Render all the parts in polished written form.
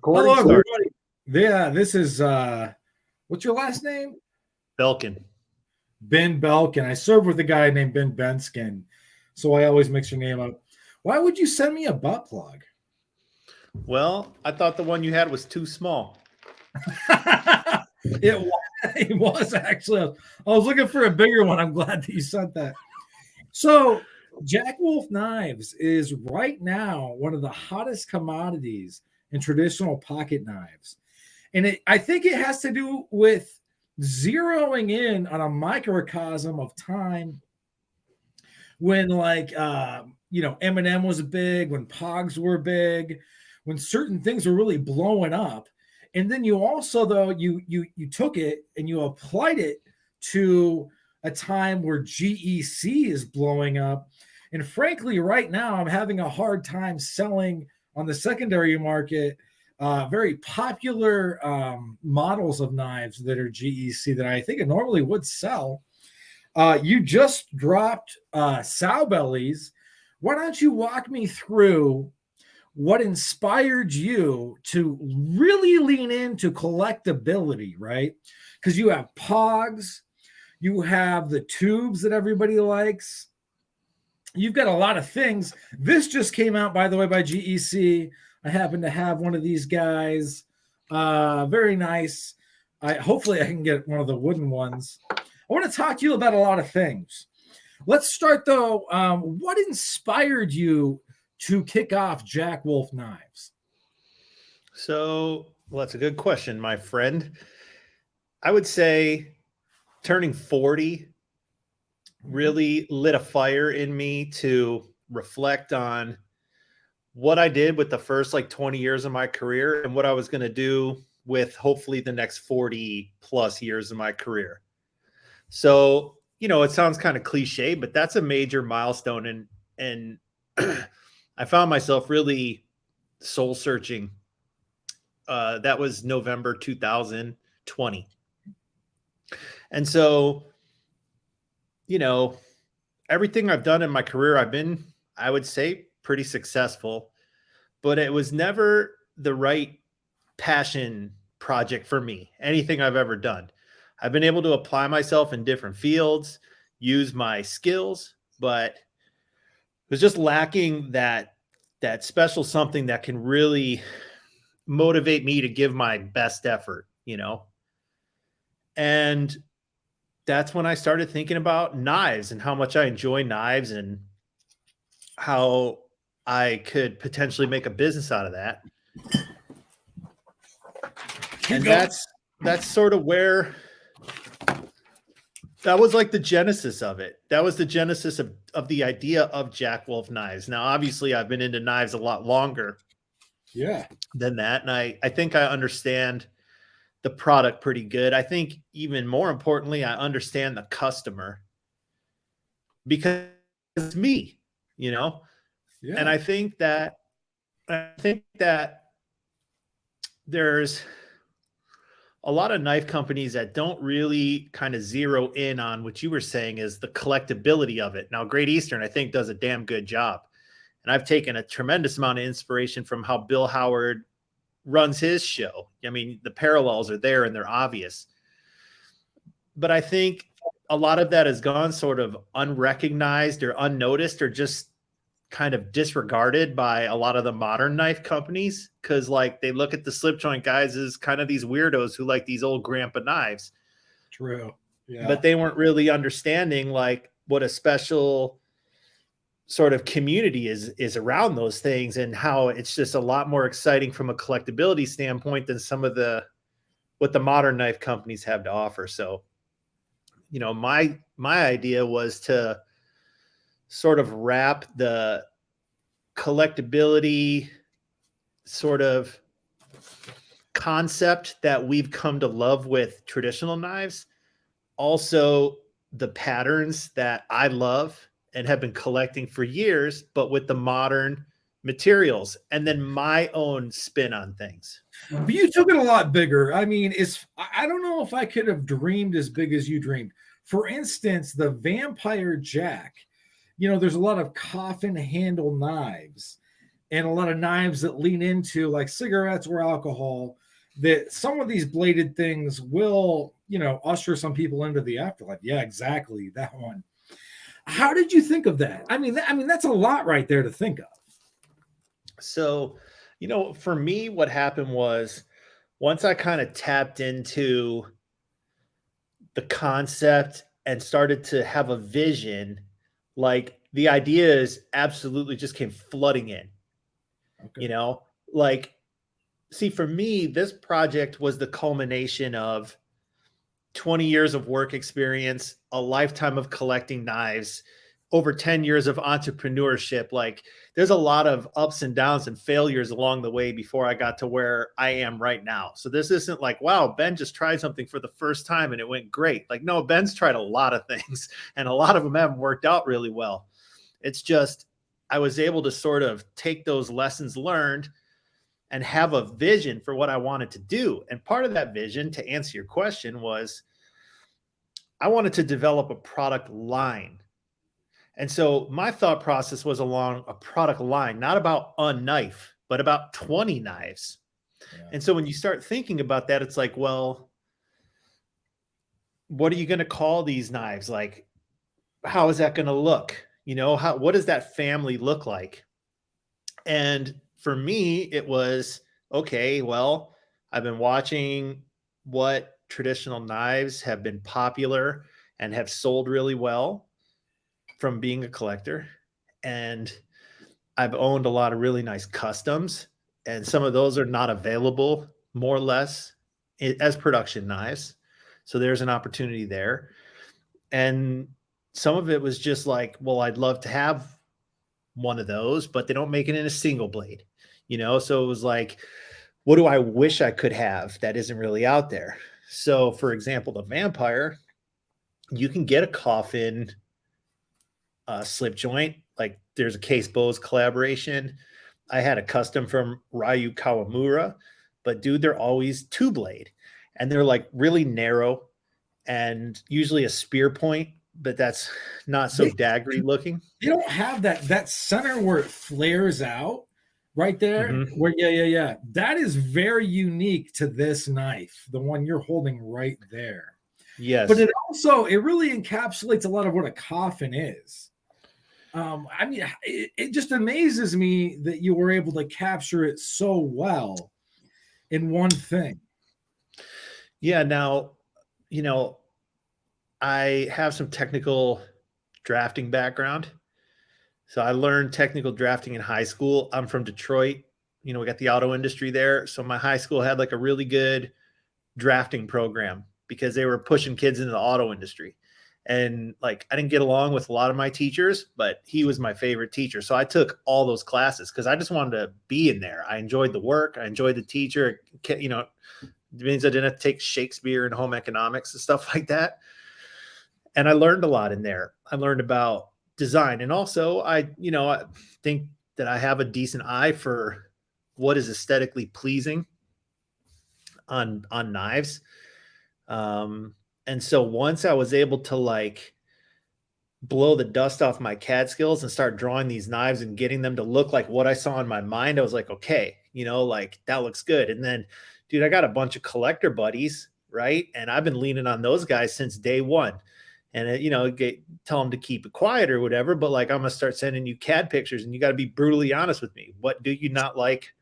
Hello, everybody. Yeah, this is what's your last name? Belkin. Ben Belkin. I served with a guy named Ben Benskin, so I always mix your name up. Why would you send me a butt plug? Well, I thought the one you had was too small. It was actually. I was looking for a bigger one. I'm glad that you sent that. So, Jack Wolf Knives is right now one of the hottest commodities in traditional pocket knives. And I think it has to do with zeroing in on a microcosm of time when, like, M&M was big, when Pogs were big, when certain things were really blowing up. And then you also, though, you took it and you applied it to a time where GEC is blowing up. And frankly, right now, I'm having a hard time selling on the secondary market very popular models of knives that are GEC that I think it normally would sell. You just dropped sow bellies. Why don't you walk me through what inspired you to really lean into collectability, right? Because you have Pogs, you have the tubes that everybody likes. You've got a lot of things. This just came out, by the way, by GEC. I happen to have one of these guys. Very nice. Hopefully I can get one of the wooden ones. I want to talk to you about a lot of things. Let's start, though. What inspired you to kick off Jack Wolf Knives? So, well, that's a good question, my friend. I would say turning 40 really lit a fire in me to reflect on what I did with the first 20 years of my career and what I was going to do with hopefully the next 40 plus years of my career. So, it sounds kind of cliche, but that's a major milestone. And I found myself really soul searching. That was November 2020. And so, everything I've done in my career, I've been, I would say, pretty successful, but it was never the right passion project for me, anything I've ever done. I've been able to apply myself in different fields, use my skills, but it was just lacking that special something that can really motivate me to give my best effort, And that's when I started thinking about knives and how much I enjoy knives and how I could potentially make a business out of that. And that's sort of where that was like the genesis of it. That was the genesis of the idea of Jack Wolf Knives. Now, obviously, I've been into knives a lot longer than that. And I think I understand the product pretty good. I think even more importantly, I understand the customer because it's me, Yeah. And I think that there's a lot of knife companies that don't really kind of zero in on what you were saying is the collectability of it. Now, Great Eastern, I think, does a damn good job. And I've taken a tremendous amount of inspiration from how Bill Howard runs his show. I mean, the parallels are there and they're obvious. But I think a lot of that has gone sort of unrecognized or unnoticed or just kind of disregarded by a lot of the modern knife companies because they look at the slip joint guys as kind of these weirdos who like these old grandpa knives. True. Yeah. But they weren't really understanding what a special sort of community is around those things and how it's just a lot more exciting from a collectability standpoint than some of what the modern knife companies have to offer. So, my idea was to sort of wrap the collectability sort of concept that we've come to love with traditional knives. Also, the patterns that I love and have been collecting for years, but with the modern materials and then my own spin on things. But you took it a lot bigger. I mean, I don't know if I could have dreamed as big as you dreamed. For instance, the Vampire Jack, there's a lot of coffin handle knives. and a lot of knives that lean into like cigarettes or alcohol, that some of these bladed things will, usher some people into the afterlife. Yeah, exactly. That one. How did you think of that? I mean, that's a lot right there to think of. So, for me, what happened was once I kind of tapped into the concept and started to have a vision, like the ideas absolutely just came flooding in, Okay. like, see, for me, this project was the culmination of 20 years of work experience, a lifetime of collecting knives, over 10 years of entrepreneurship. Like there's a lot of ups and downs and failures along the way before I got to where I am right now. So this isn't like, wow, Ben just tried something for the first time and it went great. Like, no, Ben's tried a lot of things and a lot of them haven't worked out really well. It's just, I was able to sort of take those lessons learned and have a vision for what I wanted to do. And part of that vision, to answer your question, was I wanted to develop a product line. And so my thought process was along a product line, not about a knife, but about 20 knives. Yeah. And so when you start thinking about that, it's like, well, what are you going to call these knives? Like, how is that going to look? What does that family look like? And for me, it was, okay, well, I've been watching what traditional knives have been popular and have sold really well from being a collector. And I've owned a lot of really nice customs, and some of those are not available, more or less, as production knives. So there's an opportunity there. And some of it was just like, well, I'd love to have one of those, but they don't make it in a single blade, So it was like, what do I wish I could have that isn't really out there? So for example, the Vampire, you can get a coffin slip joint. Like there's a Case Bose collaboration. I had a custom from Ryu Kawamura, but dude, they're always 2-blade and they're like really narrow and usually a spear point, but that's not so daggery looking. They don't have that center where it flares out right there. Mm-hmm. Where yeah. That is very unique to this knife, the one you're holding right there. Yes. But it really encapsulates a lot of what a coffin is. I mean, it just amazes me that you were able to capture it so well in one thing. Yeah. Now, I have some technical drafting background. So I learned technical drafting in high school. I'm from Detroit. We got the auto industry there. So my high school had like a really good drafting program because they were pushing kids into the auto industry. And like, I didn't get along with a lot of my teachers, but he was my favorite teacher. So I took all those classes because I just wanted to be in there. I enjoyed the work. I enjoyed the teacher. It means I didn't have to take Shakespeare and home economics and stuff like that. And I learned a lot in there. I learned about design. And also I think that I have a decent eye for what is aesthetically pleasing on knives. And so once I was able to like blow the dust off my CAD skills and start drawing these knives and getting them to look like what I saw in my mind, I was like, okay, like that looks good. And then, dude, I got a bunch of collector buddies, right? And I've been leaning on those guys since day one. And, tell them to keep it quiet or whatever. But like, I'm going to start sending you CAD pictures and you got to be brutally honest with me. What do you not like?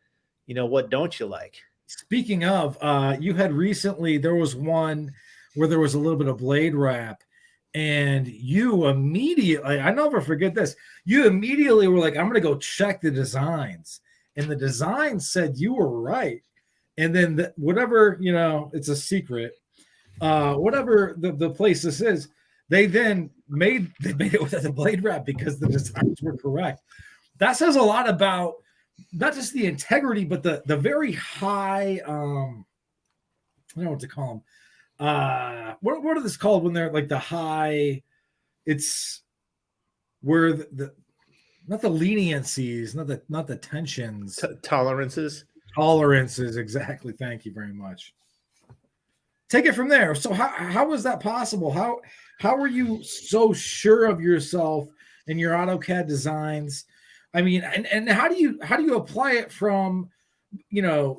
What don't you like? Speaking of, you had recently, there was one where there was a little bit of blade wrap and you immediately, I never forget this. You immediately were like, I'm going to go check the designs. And the design said you were right. And then whatever, it's a secret, whatever the place this is, they made it with the blade wrap because the designs were correct. That says a lot about not just the integrity, but the very high, I don't know what to call them. What are this called when they're like the high? It's where the not the leniencies, not the tensions, tolerances. Tolerances, exactly. Thank you very much. Take it from there. So how was that possible? How were you so sure of yourself and your AutoCAD designs? I mean, and how do you apply it from,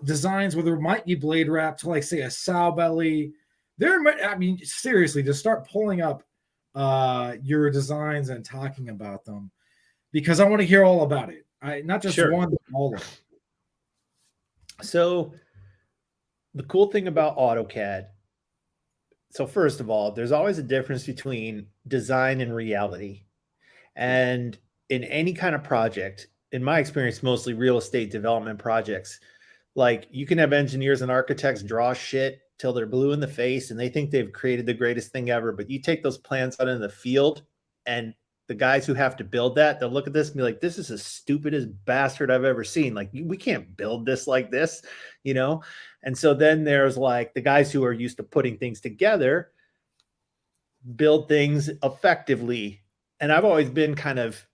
designs where there might be blade wrap to, like, say, a sow belly? I mean, seriously, just start pulling up your designs and talking about them, because I want to hear all about it. Not just Sure. one, but all of them. So the cool thing about AutoCAD, so first of all, there's always a difference between design and reality. And in any kind of project, in my experience, mostly real estate development projects, like you can have engineers and architects draw shit till they're blue in the face and they think they've created the greatest thing ever. But you take those plans out in the field, and the guys who have to build that, they'll look at this and be like, this is the stupidest bastard I've ever seen. Like, we can't build this like this, you know? And so then there's like the guys who are used to putting things together, build things effectively. And I've always been kind of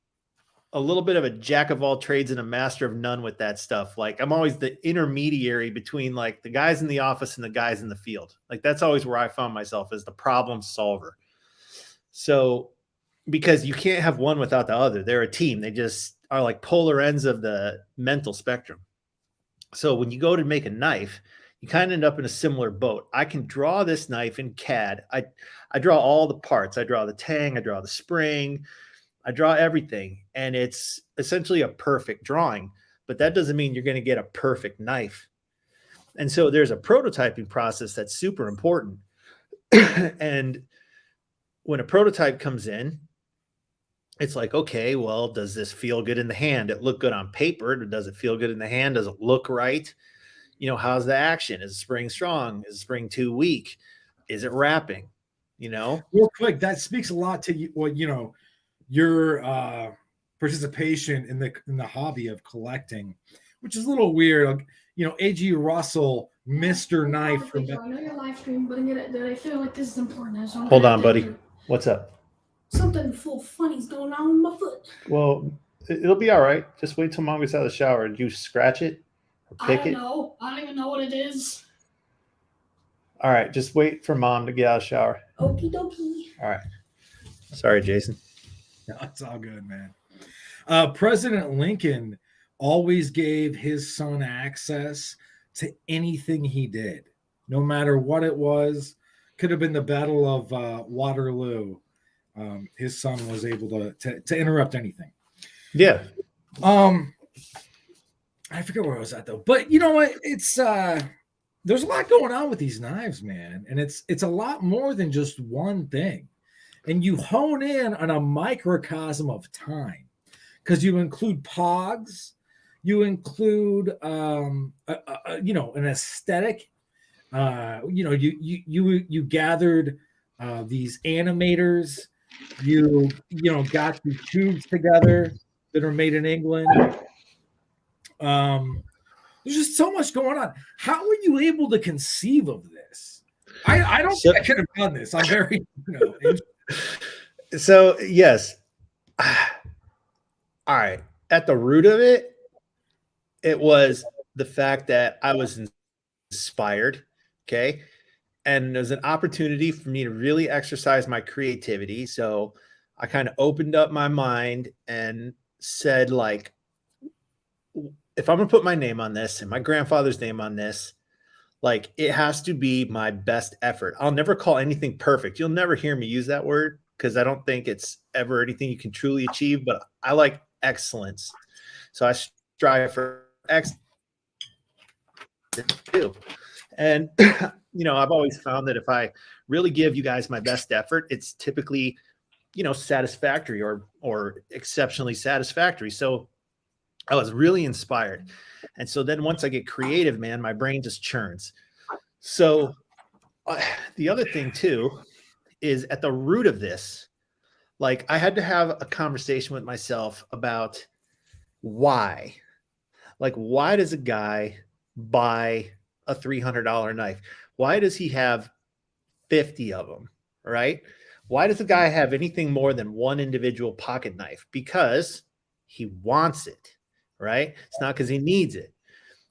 a little bit of a jack of all trades and a master of none with that stuff. Like, I'm always the intermediary between like the guys in the office and the guys in the field. Like, that's always where I found myself, as the problem solver. So, because you can't have one without the other. They're a team. They just are like polar ends of the mental spectrum. So when you go to make a knife, you kind of end up in a similar boat. I can draw this knife in CAD. I draw all the parts. I draw the tang, I draw the spring, I draw everything. And it's essentially a perfect drawing, but that doesn't mean you're going to get a perfect knife. And so there's a prototyping process that's super important. And when a prototype comes in, it's like, okay, well, does this feel good in the hand? It look good on paper? Does it feel good in the hand? Does it look right? How's the action? Is the spring strong? Is the spring too weak? Is it wrapping? Real quick, that speaks a lot to your participation in the hobby of collecting, which is a little weird. A.G. Russell, Mr. Knife. I know you're live streaming, but I feel like this is important. Hold on, buddy. What's up? Something full funny's going on with my foot. Well, it'll be all right. Just wait till Mom gets out of the shower. Did you scratch it or pick it? I don't know. I don't even know what it is. All right. Just wait for Mom to get out of the shower. Okie dokie. All right. Sorry, Jason. No, it's all good, man. President Lincoln always gave his son access to anything he did, no matter what it was. Could have been the Battle of Waterloo. His son was able to interrupt anything. Yeah. I forget where I was at though, but you know what? It's there's a lot going on with these knives, man, and it's a lot more than just one thing. And you hone in on a microcosm of time, because you include pogs, you include an aesthetic. You gathered these animators. You got the tubes together that are made in England. There's just so much going on. How were you able to conceive of this? I don't think I could have done this. I'm very So yes. All right. At the root of it, it was the fact that I was inspired. Okay. And there's an opportunity for me to really exercise my creativity. So I kind of opened up my mind and said, like, if I'm going to put my name on this and my grandfather's name on this, like, it has to be my best effort. I'll never call anything perfect. You'll never hear me use that word, because I don't think it's ever anything you can truly achieve, but I like excellence. So I strive for excellence too. And, I've always found that if I really give you guys my best effort, it's typically, satisfactory or exceptionally satisfactory. So I was really inspired. And so then once I get creative, man, my brain just churns. So the other thing too is, at the root of this, like, I had to have a conversation with myself about why. Like, why does a guy buy a $300 knife? Why does he have 50 of them, right? Why does a guy have anything more than one individual pocket knife? Because he wants it, right? It's not because he needs it.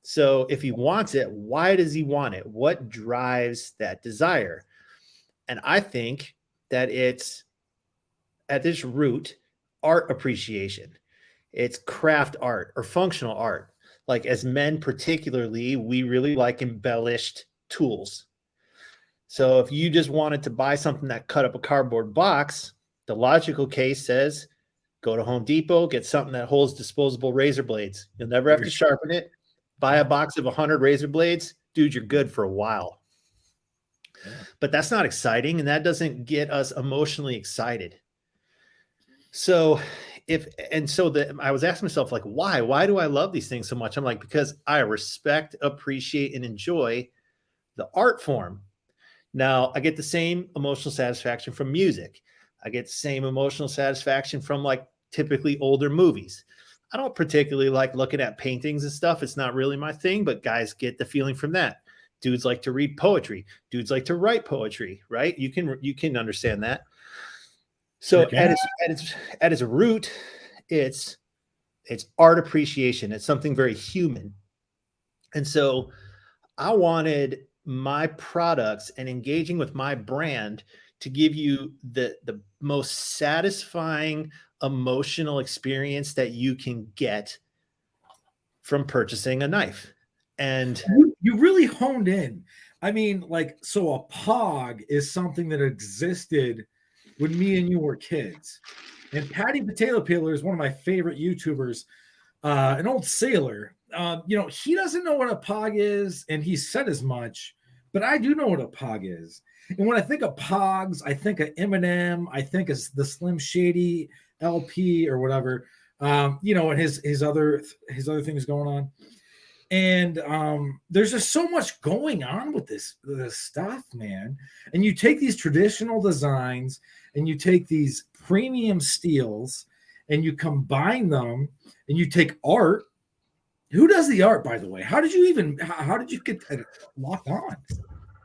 So if he wants it, why does he want it? What drives that desire? And I think that it's, at this root, art appreciation. It's craft art or functional art. Like as men, particularly, we really like embellished tools. So if you just wanted to buy something that cut up a cardboard box, the logical case says go to Home Depot, get something that holds disposable razor blades. You'll never have to sharpen it. Buy a box of 100 razor blades. Dude, you're good for a while. Yeah. But that's not exciting, and that doesn't get us emotionally excited. So I was asking myself, like, why? Why do I love these things so much? I'm like, because I respect, appreciate, and enjoy the art form. Now, I get the same emotional satisfaction from music. I get the same emotional satisfaction from like typically older movies. I don't particularly like looking at paintings and stuff. It's not really my thing, but guys get the feeling from that. Dudes like to read poetry. Dudes like to write poetry, right? You can understand that. So at its root, it's art appreciation. It's something very human. And so I wanted my products and engaging with my brand to give you the most satisfying emotional experience that you can get from purchasing a knife. And you really honed in. I mean, like, so a pog is something that existed when me and you were kids. And Patty Potato Peeler is one of my favorite YouTubers, an old sailor. He doesn't know what a pog is, and he said as much, but I do know what a pog is. And when I think of pogs, I think of Eminem, I think of the Slim Shady LP or whatever, and his other things going on. And there's just so much going on with this stuff, man. And you take these traditional designs and you take these premium steels and you combine them and you take art. Who does the art, by the way? How did you get locked on?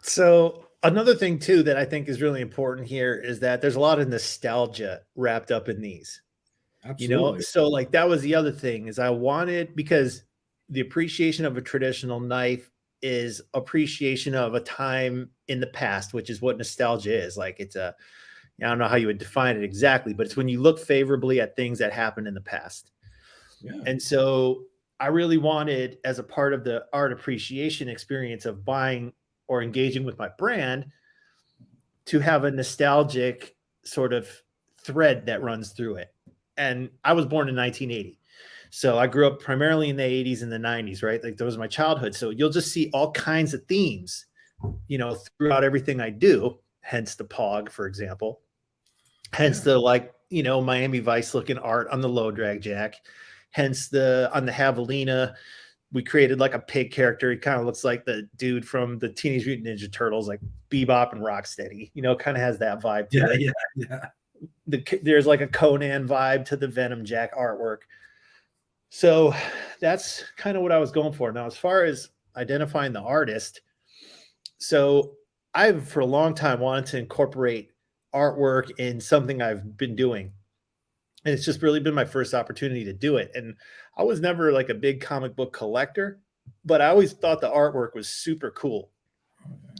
So another thing too that I think is really important here is that there's a lot of nostalgia wrapped up in these. Absolutely. So like that was the other thing is I wanted, because the appreciation of a traditional knife is appreciation of a time in the past, which is what nostalgia is. Like I don't know how you would define it exactly, but it's when you look favorably at things that happened in the past. Yeah. And so I really wanted, as a part of the art appreciation experience of buying or engaging with my brand, to have a nostalgic sort of thread that runs through it. And I was born in 1980. So I grew up primarily in the 80s and the 90s, right? Like that was my childhood. So you'll just see all kinds of themes, throughout everything I do, hence the POG, for example. Hence the Miami Vice looking art on the low drag jack. Hence on the Javelina, we created like a pig character. He kind of looks like the dude from the Teenage Mutant Ninja Turtles, like Bebop and Rocksteady, kind of has that vibe to it. Yeah. There's like a Conan vibe to the Venom Jack artwork. So that's kind of what I was going for. Now, as far as identifying the artist, so I've for a long time wanted to incorporate artwork in something I've been doing. And it's just really been my first opportunity to do it. And I was never like a big comic book collector, but I always thought the artwork was super cool.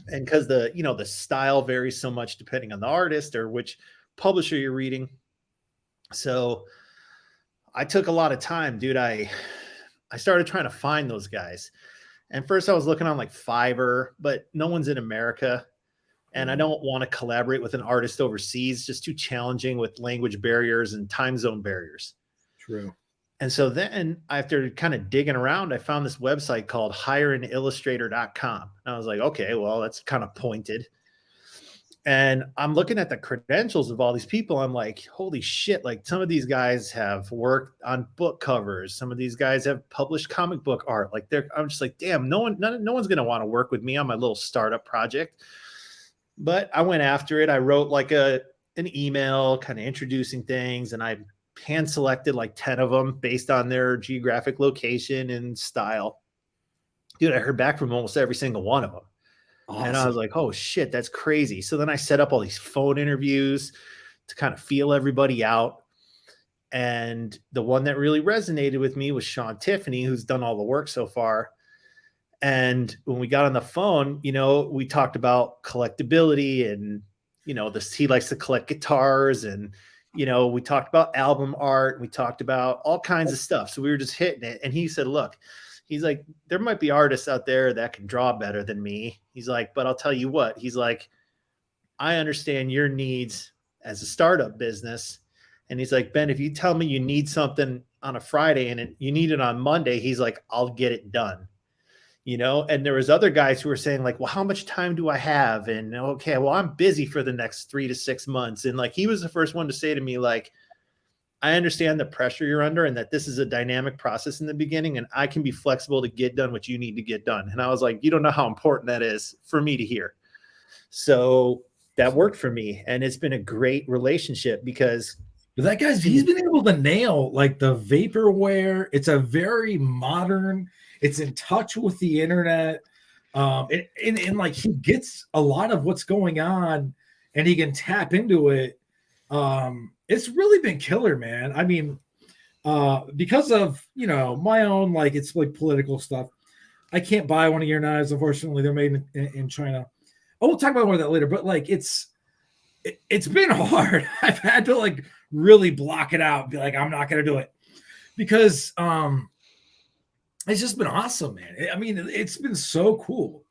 And because the style varies so much depending on the artist or which publisher you're reading. So I took a lot of time, dude. I started trying to find those guys. And first I was looking on like Fiverr, but no one's in America. And I don't want to collaborate with an artist overseas, just too challenging with language barriers and time zone barriers. True. And so then after kind of digging around, I found this website called hireanillustrator.com. And I was like, okay, well, that's kind of pointed. And I'm looking at the credentials of all these people. I'm like, holy shit. Like some of these guys have worked on book covers. Some of these guys have published comic book art. Like I'm just like, damn, no one's going to want to work with me on my little startup project. But I went after it. I wrote like an email kind of introducing things, and I hand selected like 10 of them based on their geographic location and style. Dude, I heard back from almost every single one of them. Awesome. And I was like, oh shit, that's crazy. So then I set up all these phone interviews to kind of feel everybody out. And the one that really resonated with me was Sean Tiffany, who's done all the work so far. And when we got on the phone, we talked about collectability and, he likes to collect guitars and, we talked about album art. We talked about all kinds of stuff. So we were just hitting it. And he said, look, he's like, there might be artists out there that can draw better than me. He's like, but I'll tell you what, he's like, I understand your needs as a startup business. And he's like, Ben, if you tell me you need something on a Friday and you need it on Monday, he's like, I'll get it done. And there was other guys who were saying like, well, how much time do I have? And okay, well, I'm busy for the next 3 to 6 months. And like, he was the first one to say to me, like, I understand the pressure you're under and that this is a dynamic process in the beginning and I can be flexible to get done what you need to get done. And I was like, you don't know how important that is for me to hear. So that worked for me. And it's been a great relationship because But that he's been able to nail like the vaporware. It's a very modern, it's in touch with the internet. And like he gets a lot of what's going on and he can tap into it. It's really been killer, man. I mean, because of, my own, like it's like political stuff. I can't buy one of your knives. Unfortunately, they're made in China. Oh, we'll talk about more of that later, but like, it's been hard. I've had to like really block it out and be like, I'm not going to do it because, it's just been awesome, man. I mean, it's been so cool.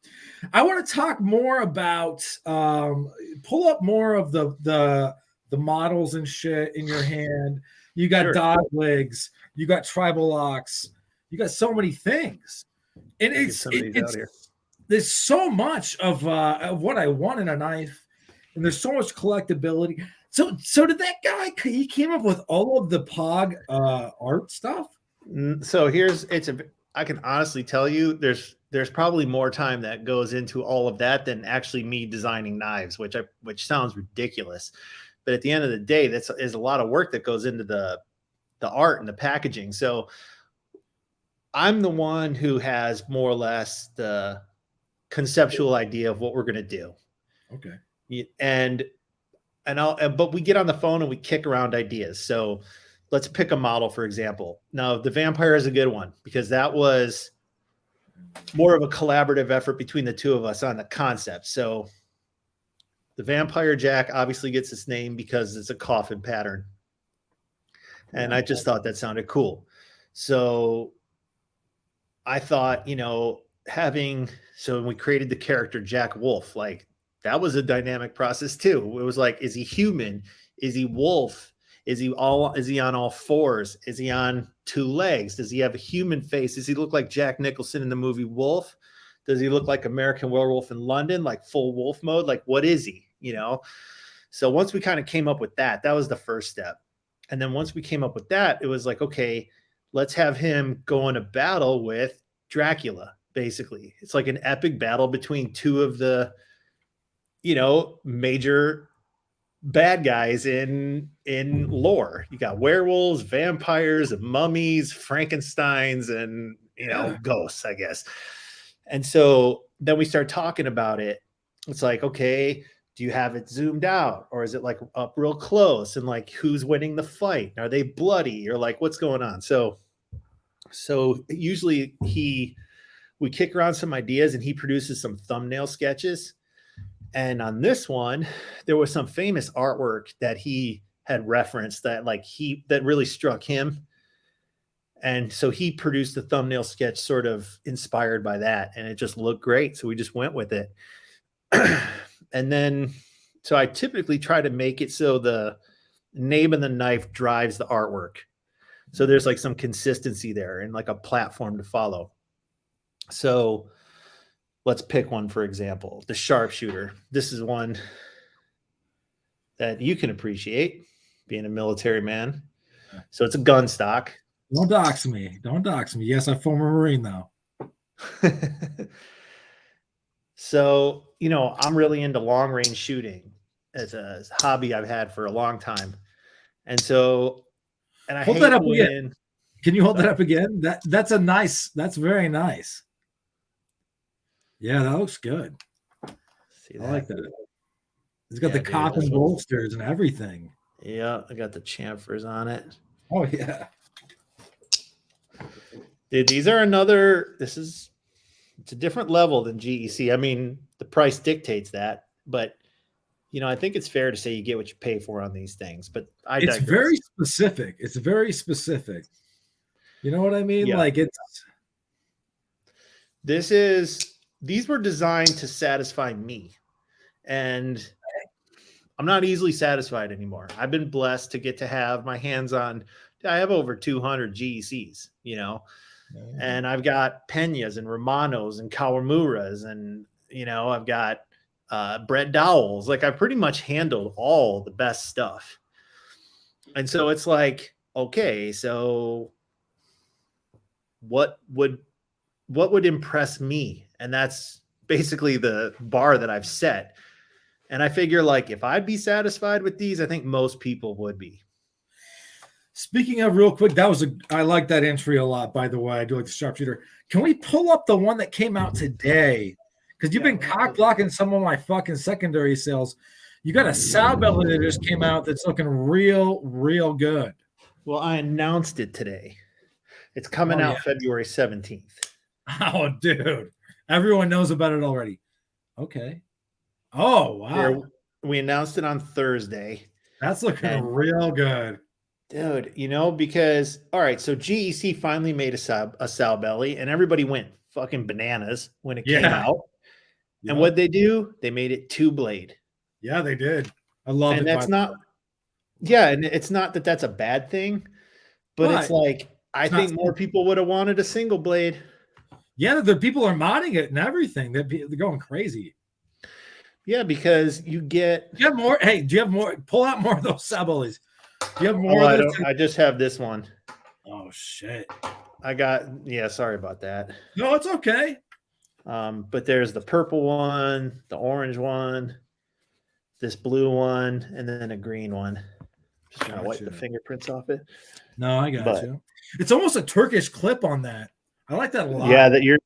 I want to talk more about, pull up more of the models and shit in your hand. You got dog legs, you got tribal locks, you got so many things. And there's so much of what I want in a knife, and there's so much collectability. So did that guy? He came up with all of the Pog art stuff. So I can honestly tell you, there's probably more time that goes into all of that than actually me designing knives, which sounds ridiculous, but at the end of the day, that's is a lot of work that goes into the art and the packaging. So I'm the one who has more or less the conceptual idea of what we're going to do. Okay. But we get on the phone and we kick around ideas. So let's pick a model, for example. Now, the vampire is a good one because that was more of a collaborative effort between the two of us on the concept. So the vampire jack obviously gets its name because it's a coffin pattern. And I just thought that sounded cool. So I thought, so when we created the character Jack Wolf, like that was a dynamic process too. It was like, is he human? Is he wolf? Is he on all fours? Is he on 2 legs? Does he have a human face? Does he look like Jack Nicholson in the movie Wolf? Does he look like American Werewolf in London, like full wolf mode? Like, what is he? So once we kind of came up with that was the first step. And then once we came up with that, it was like, okay, let's have him go in a battle with Dracula. Basically, it's like an epic battle between 2 of the, major bad guys in lore. You got werewolves, vampires, and mummies, Frankensteins, and ghosts, I guess. And so then we start talking about it. It's like, okay, do you have it zoomed out, or is it like up real close? And like, who's winning the fight? Are they bloody, or like, what's going on? So usually we kick around some ideas and he produces some thumbnail sketches. And on this one, there was some famous artwork that he had referenced that that really struck him. And so he produced a thumbnail sketch sort of inspired by that. And it just looked great. So we just went with it. And then, so I typically try to make it so the name of the knife drives the artwork. So there's like some consistency there and like a platform to follow. So let's pick one, for example, the sharpshooter. This is one that you can appreciate, being a military man. So it's a gun stock. Don't dox me. Yes, I'm a former Marine, though. So, I'm really into long range shooting as a hobby I've had for a long time. And so, and I hold that up again. Can you hold that up again? That's very nice. Yeah, that looks good. See that? I like that. It's got the coffin bolsters and everything. Yeah, I got the chamfers on it. Oh, yeah. Dude, it's a different level than GEC. I mean, the price dictates that, but I think it's fair to say you get what you pay for on these things, but It's very specific. It's very specific. You know what I mean? Yeah. Like these were designed to satisfy me, and I'm not easily satisfied anymore. I've been blessed to get to have my hands on, I have over 200 GECs, and I've got Peñas and Romanos and Kawamuras, and, I've got Brett Dowells. Like, I pretty much handled all the best stuff. And so it's like, okay, so what would impress me? And that's basically the bar that I've set. And I figure, like, if I'd be satisfied with these, I think most people would be. Speaking of, real quick, I like that entry a lot, by the way. I do like the sharpshooter. Can we pull up the one that came out today? Because you've been cock blocking some of my fucking secondary sales. You got a sow belly that just came out that's looking real, real good. Well, I announced it today. It's coming out February 17th. Oh, dude. Everyone knows about it already. Okay. Oh, wow. We announced it on Thursday. That's looking real good. Dude, because, all right, so GEC finally made a sow belly, and everybody went fucking bananas when it came out. Yep. And what'd they do? They made it 2-blade. Yeah, they did. I love it. And that's not, and it's not that that's a bad thing, but it's like, I think more people would have wanted a single blade. Yeah, the people are modding it and everything. They're going crazy. Yeah, because you have more. Hey, do you have more? Pull out more of those sow bellies. Do you have more of those? I just have this one. Oh, shit. Sorry about that. No, it's okay. But there's the purple one, the orange one, this blue one, and then a green one. Just trying to wipe the fingerprints off it. No, I got you. It's almost a Turkish clip on that. I like that a lot. Yeah, there's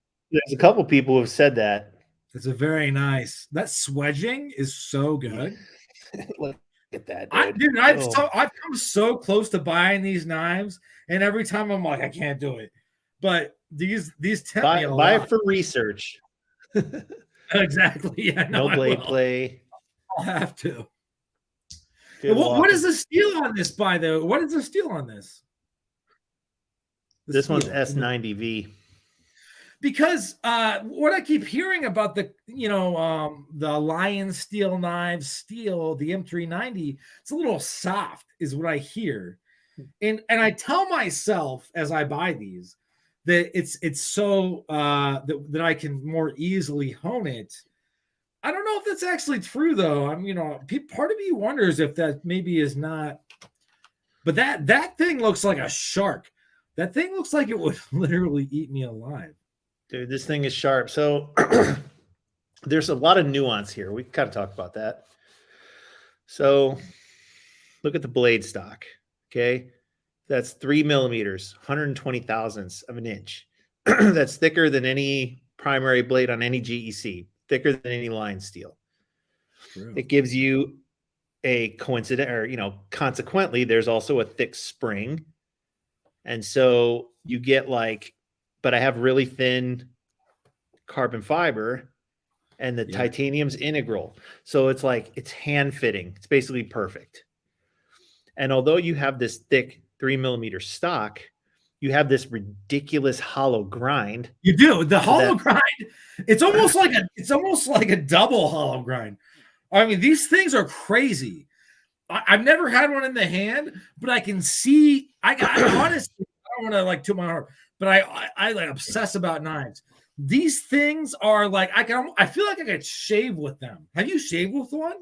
a couple people who have said that. It's a very nice. That swedging is so good. Look at that, dude. I've come so close to buying these knives, and every time I'm like, I can't do it. But these tempt me a lot. Buy it for research. Exactly. Yeah. No blade play. I'll have to. What is the steel on this, by the way? What is the steel on this? This one's S90V. Because what I keep hearing about the Lion steel knives, the M390, it's a little soft, is what I hear. And I tell myself as I buy these that it's so that I can more easily hone it. I don't know if that's actually true, though. Part of me wonders if that maybe is not. But that thing looks like a shark. That thing looks like it would literally eat me alive. Dude, this thing is sharp. So there's a lot of nuance here. We kind of talk about that. So look at the blade stock. Okay. That's 3 millimeters, 120 thousandths of an inch. That's thicker than any primary blade on any GEC, thicker than any line steel. True. It gives you a consequently, there's also a thick spring. And so you get but I have really thin carbon fiber, and the titanium's integral. So it's hand fitting. It's basically perfect. And although you have this thick 3 millimeter stock, you have this ridiculous hollow grind. You do. The hollow grind. It's almost like a double hollow grind. I mean, these things are crazy. I've never had one in the hand, but I can see. Honestly, I don't want to toot my horn, but I obsess about knives. These things are I feel like I could shave with them. Have you shaved with one?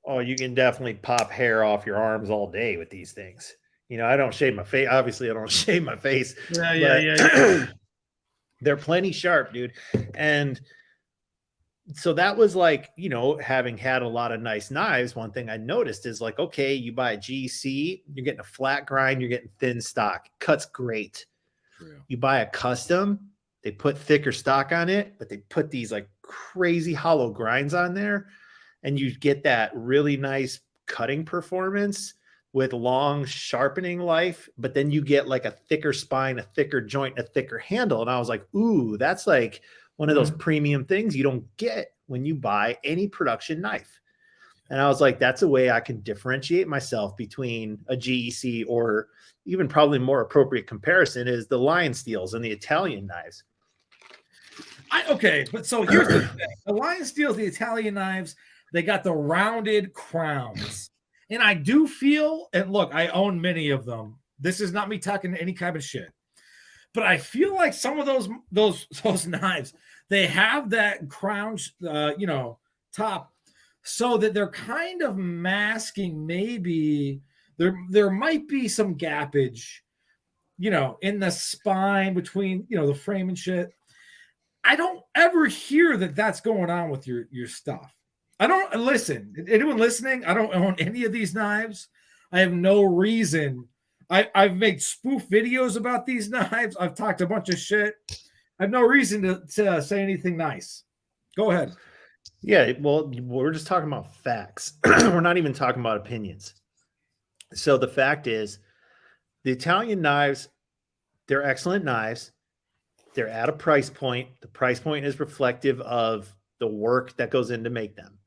Oh, you can definitely pop hair off your arms all day with these things. I don't shave my face. Obviously, I don't shave my face. Yeah. They're plenty sharp, dude. And so that was having had a lot of nice knives, one thing I noticed is okay, you buy a GC, you're getting a flat grind, you're getting thin stock. Cuts great. True. You buy a custom, they put thicker stock on it, but they put these crazy hollow grinds on there, and you get that really nice cutting performance with long sharpening life, but then you get a thicker spine, a thicker joint, a thicker handle. And I was like, ooh, that's one of those premium things you don't get when you buy any production knife. And I was like, that's a way I can differentiate myself between a GEC, or even probably more appropriate comparison is the lion steels and the Italian knives. Okay, but so here's the thing. The lion steels, the Italian knives, they got the rounded crowns. And I do feel, and look, I own many of them. This is not me talking any kind of shit. But I feel like some of those knives, they have that crown, top, so that they're kind of masking maybe there might be some gappage, in the spine between, the frame and shit. I don't ever hear that that's going on with your stuff. I don't listen. Anyone listening? I don't own any of these knives. I have no reason. I've made spoof videos about these knives. I've talked a bunch of shit. I have no reason to say anything nice. Go ahead. Yeah, well, we're just talking about facts. We're not even talking about opinions. So the fact is, the Italian knives, they're excellent knives. They're at a price point. The price point is reflective of the work that goes in to make them.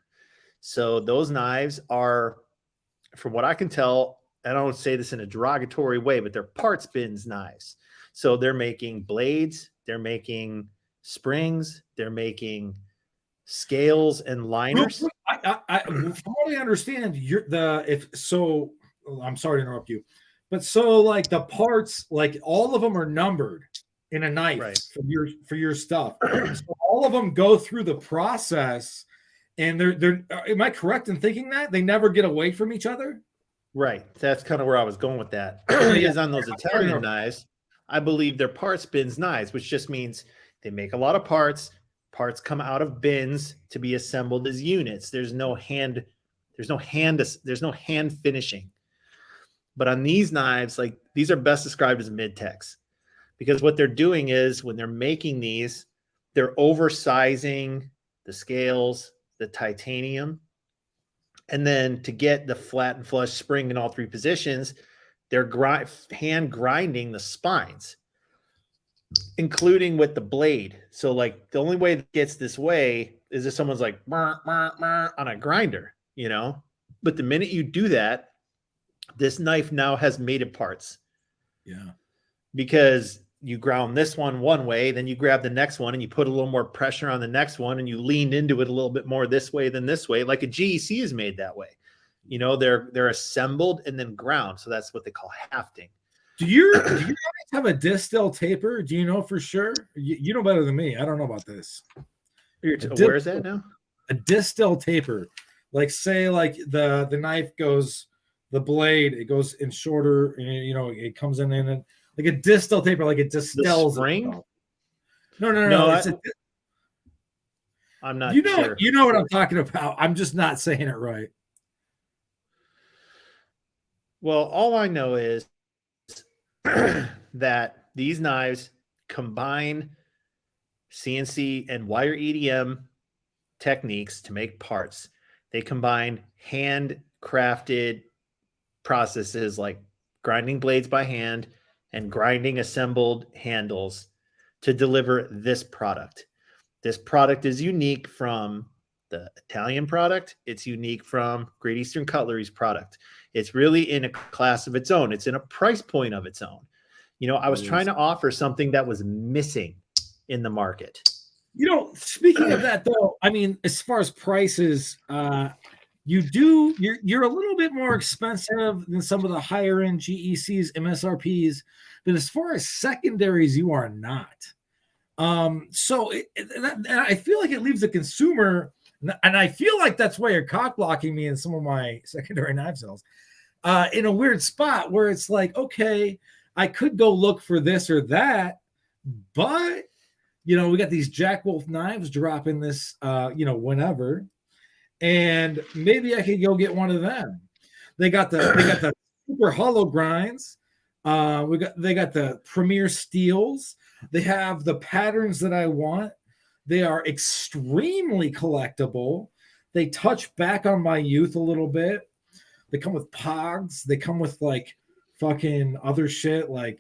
So those knives are, from what I can tell, I don't say this in a derogatory way, but they're parts bins knives. So they're making blades, they're making springs, they're making scales and liners. From what I understand, I'm sorry to interrupt you, but so like the parts, like all of them are numbered in a knife, right, for your stuff. So all of them go through the process, and they're. Am I correct in thinking that they never get away from each other? Right. That's kind of where I was going with that. Because on those Italian knives, I believe they're parts bins knives, which just means they make a lot of parts. Parts come out of bins to be assembled as units. There's no hand finishing. But on these knives, like, these are best described as mid-techs, because what they're doing is, when they're making these, they're oversizing the scales, the titanium, and then to get the flat and flush spring in all three positions, they're hand grinding the spines, including with the blade. So like the only way it gets this way is if someone's like on a grinder, but the minute you do that, this knife now has mated parts. Yeah. Because you ground this one way, then you grab the next one and you put a little more pressure on the next one, and you leaned into it a little bit more this way than this way. Like a GEC is made that way. They're assembled and then ground. So that's what they call hafting. Do you guys have a distill taper? Do you know for sure? You know better than me. I don't know about this. Where is that now? A distill taper. Like, say, like the knife goes, the blade, it goes in shorter, and it comes in and like a distill taper, like it distills. The spring? No. I'm not sure. You know what I'm talking about. I'm just not saying it right. Well, all I know is that these knives combine CNC and wire EDM techniques to make parts. They combine handcrafted processes like grinding blades by hand and grinding assembled handles to deliver this product. This product is unique from the Italian product. It's unique from Great Eastern Cutlery's product. It's really in a class of its own. It's in a price point of its own. I was trying to offer something that was missing in the market. Speaking of that, though, I mean, as far as prices, you're a little bit more expensive than some of the higher end GECs, MSRPs, but as far as secondaries, you are not. So and I feel like it leaves the consumer, and I feel like that's why you're cock blocking me in some of my secondary knife sales, in a weird spot where it's like, okay, I could go look for this or that, but we got these Jack Wolf knives dropping this, whenever. And maybe I could go get one of them. They got the super hollow grinds. They got the premier steels. They have the patterns that I want. They are extremely collectible. They touch back on my youth a little bit. They come with pogs. They come with like fucking other shit, like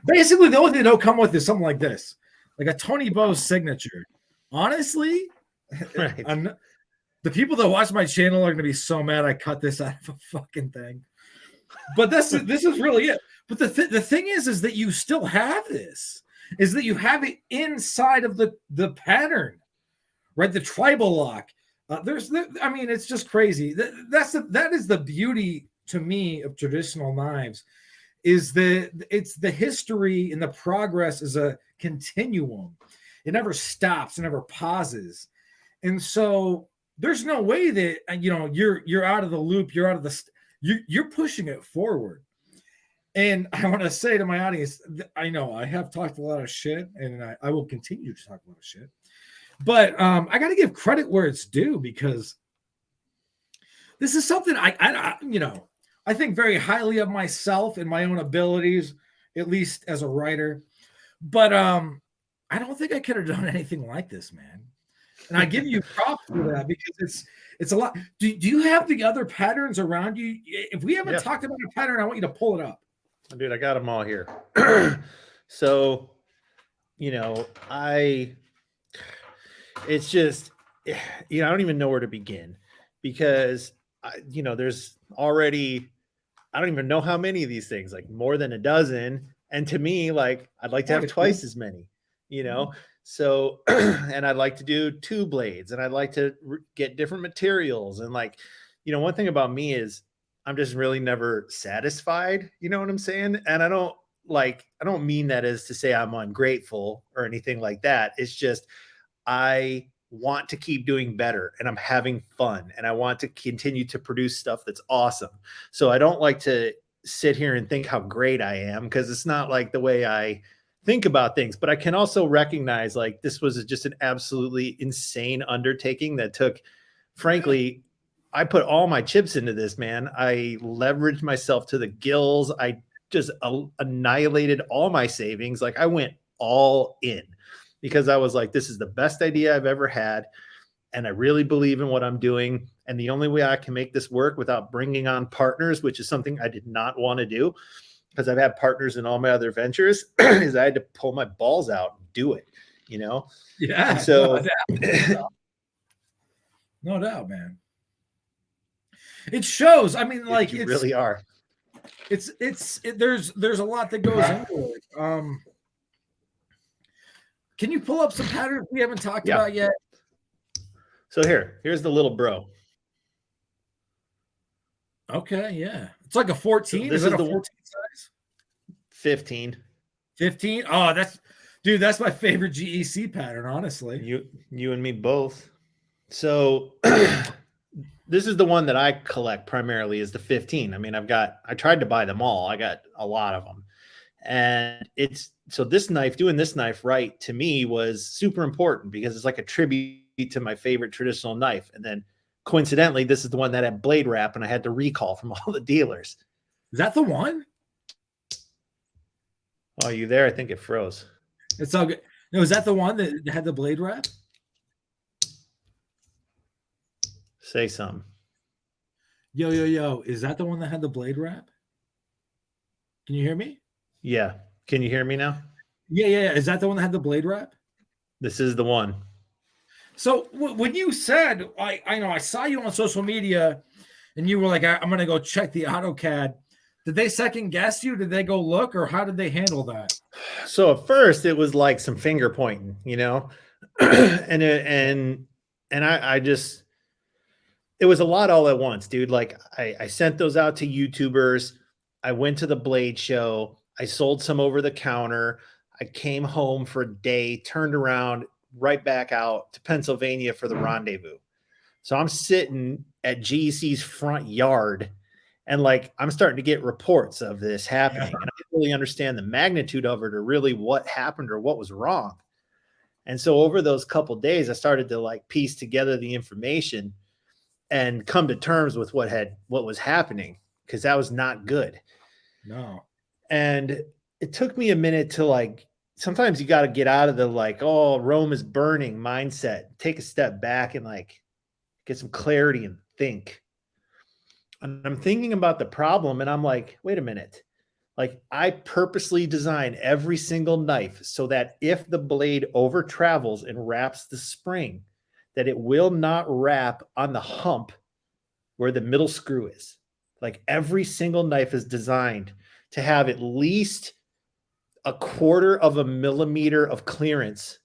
basically the only thing they don't come with is something like this, like a Tony Bowes signature. Honestly, right. The people that watch my channel are going to be so mad I cut this out of a fucking thing. But this is really it. But the thing is that you still have this, is that you have it inside of the pattern, right? The tribal lock. I mean, it's just crazy. That is the beauty to me of traditional knives, is it's the history and the progress is a continuum. It never stops, it never pauses. And so there's no way that, you're out of the loop, you're out of you're pushing it forward. And I want to say to my audience, I know I have talked a lot of shit, and I will continue to talk a lot of shit. But I got to give credit where it's due, because this is something I think very highly of myself and my own abilities, at least as a writer. But I don't think I could have done anything like this, man. And I give you props for that, because it's a lot. Do you have the other patterns around you? If we haven't talked about a pattern, I want you to pull it up. Dude, I got them all here. So, it's just, I don't even know where to begin, because, there's already, I don't even know how many of these things, like more than a dozen. And to me, like, I'd like to have twice as many, So, and I'd like to do 2 blades, and I'd like to get different materials. And like, one thing about me is I'm just really never satisfied. You know what I'm saying? And I don't mean that as to say I'm ungrateful or anything like that. It's just, I want to keep doing better, and I'm having fun, and I want to continue to produce stuff that's awesome. So I don't like to sit here and think how great I am, because it's not like the way I think about things. But I can also recognize, like, this was just an absolutely insane undertaking that took, frankly, I put all my chips into this, man. I leveraged myself to the gills. I just annihilated all my savings. Like, I went all in, because I was like, this is the best idea I've ever had. And I really believe in what I'm doing. And the only way I can make this work without bringing on partners, which is something I did not want to do, because I've had partners in all my other ventures, is I had to pull my balls out and do it, Yeah. And so no doubt, man. It shows. I mean, like, you really are. There's a lot that goes into it. Can you pull up some patterns we haven't talked about yet? So here's the little bro. Okay, yeah. It's like a 14. So is it a 14 size? 15. 15? Oh, that's my favorite GEC pattern, honestly. You and me both. So this is the one that I collect primarily, is the 15. I mean, I tried to buy them all. I got a lot of them. And so doing this knife right, to me, was super important, because it's like a tribute to my favorite traditional knife. And then coincidentally, this is the one that had blade wrap, and I had to recall from all the dealers. Is that the one? Oh, you there? I think it froze. It's all good. No, is that the one that had the blade wrap? Say something. Yo. Is that the one that had the blade wrap? Can you hear me? Yeah. Can you hear me now? Yeah. Is that the one that had the blade wrap? This is the one. So when you said, I know I saw you on social media, and you were like, I'm going to go check the AutoCAD. Did they second guess you? Did they go look, or how did they handle that? So at first it was like some finger pointing, and I just, it was a lot all at once, dude. Like, I sent those out to YouTubers. I went to the blade show. I sold some over the counter. I came home for a day, turned around, right back out to Pennsylvania for the rendezvous. So I'm sitting at GEC's front yard, and like, I'm starting to get reports of this happening. And I didn't really understand the magnitude of it, or really what happened or what was wrong. And so over those couple of days, I started to like piece together the information and come to terms with what was happening, because that was not good. No. And it took me a minute to, like, sometimes you got to get out of the like, oh, Rome is burning mindset, take a step back and like get some clarity and think. And I'm thinking about the problem, and I'm like, wait a minute. Like, I purposely design every single knife so that if the blade over travels and wraps the spring, that it will not wrap on the hump where the middle screw is. Like every single knife is designed to have at least 1/4 of a millimeter of clearance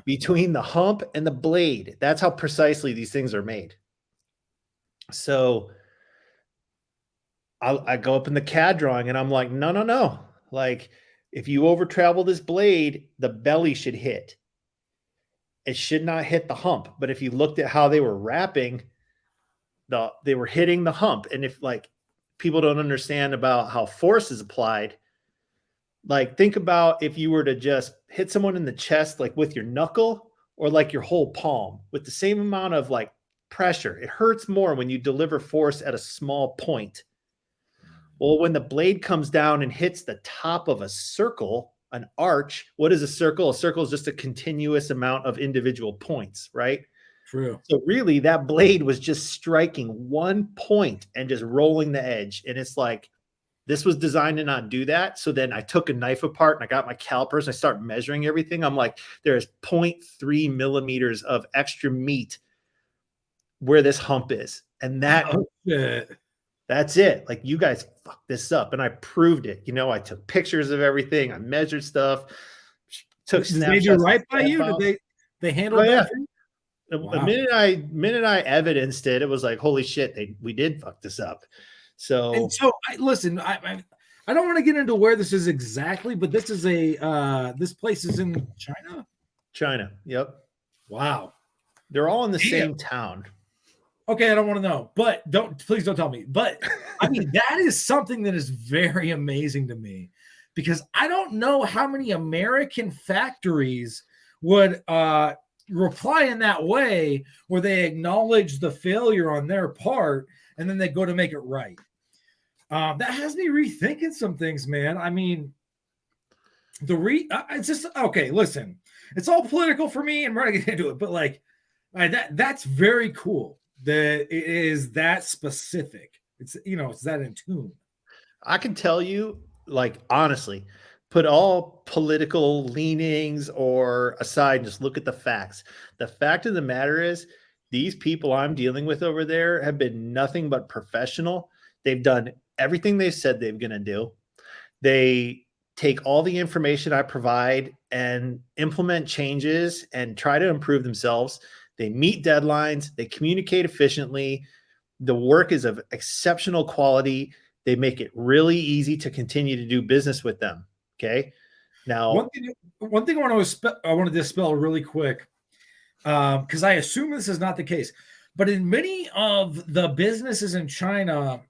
between the hump and the blade. That's how precisely these things are made. So I go up in the CAD drawing and I'm like, no. Like if you over travel this blade, the belly should hit. It should not hit the hump. But if you looked at how they were wrapping, they were hitting the hump. And if like people don't understand about how force is applied, like think about if you were to just hit someone in the chest, like with your knuckle or like your whole palm with the same amount of like pressure. It hurts more when you deliver force at a small point. Well, when the blade comes down and hits the top of a circle, an arch, what is a circle? A circle is just a continuous amount of individual points, right? True. So really that blade was just striking one point and just rolling the edge. And it's like, this was designed to not do that. So then I took a knife apart and I got my calipers and I start measuring everything. I'm like, there's 0.3 millimeters of extra meat where this hump is. And that's it. Like you guys fucked this up. And I proved it. You know, I took pictures of everything. I measured stuff. Took Did they do right by you? Did they handle that? Wow. The minute I evidenced it, it was like, holy shit, we did fuck this up. So Listen, I don't want to get into where this is exactly, but this is this place is in China. China. Yep. Wow. They're all in the same town. Okay, I don't want to know, but please don't tell me. But I mean, that is something that is very amazing to me because I don't know how many American factories would reply in that way where they acknowledge the failure on their part and then they go to make it right. That has me rethinking some things, man. I mean, it's just okay. Listen, it's all political for me, and we're not getting into it. But like, that's very cool that it is that specific. It's it's that in tune. I can tell you, like honestly, put all political leanings or aside, just look at the facts. The fact of the matter is, these people I'm dealing with over there have been nothing but professional. They've done everything they said they're going to do. They take all the information I provide and implement changes and try to improve themselves. They meet deadlines. They communicate efficiently. The work is of exceptional quality. They make it really easy to continue to do business with them. Okay. Now, one thing I want to dispel really quick, because I assume this is not the case, but in many of the businesses in China,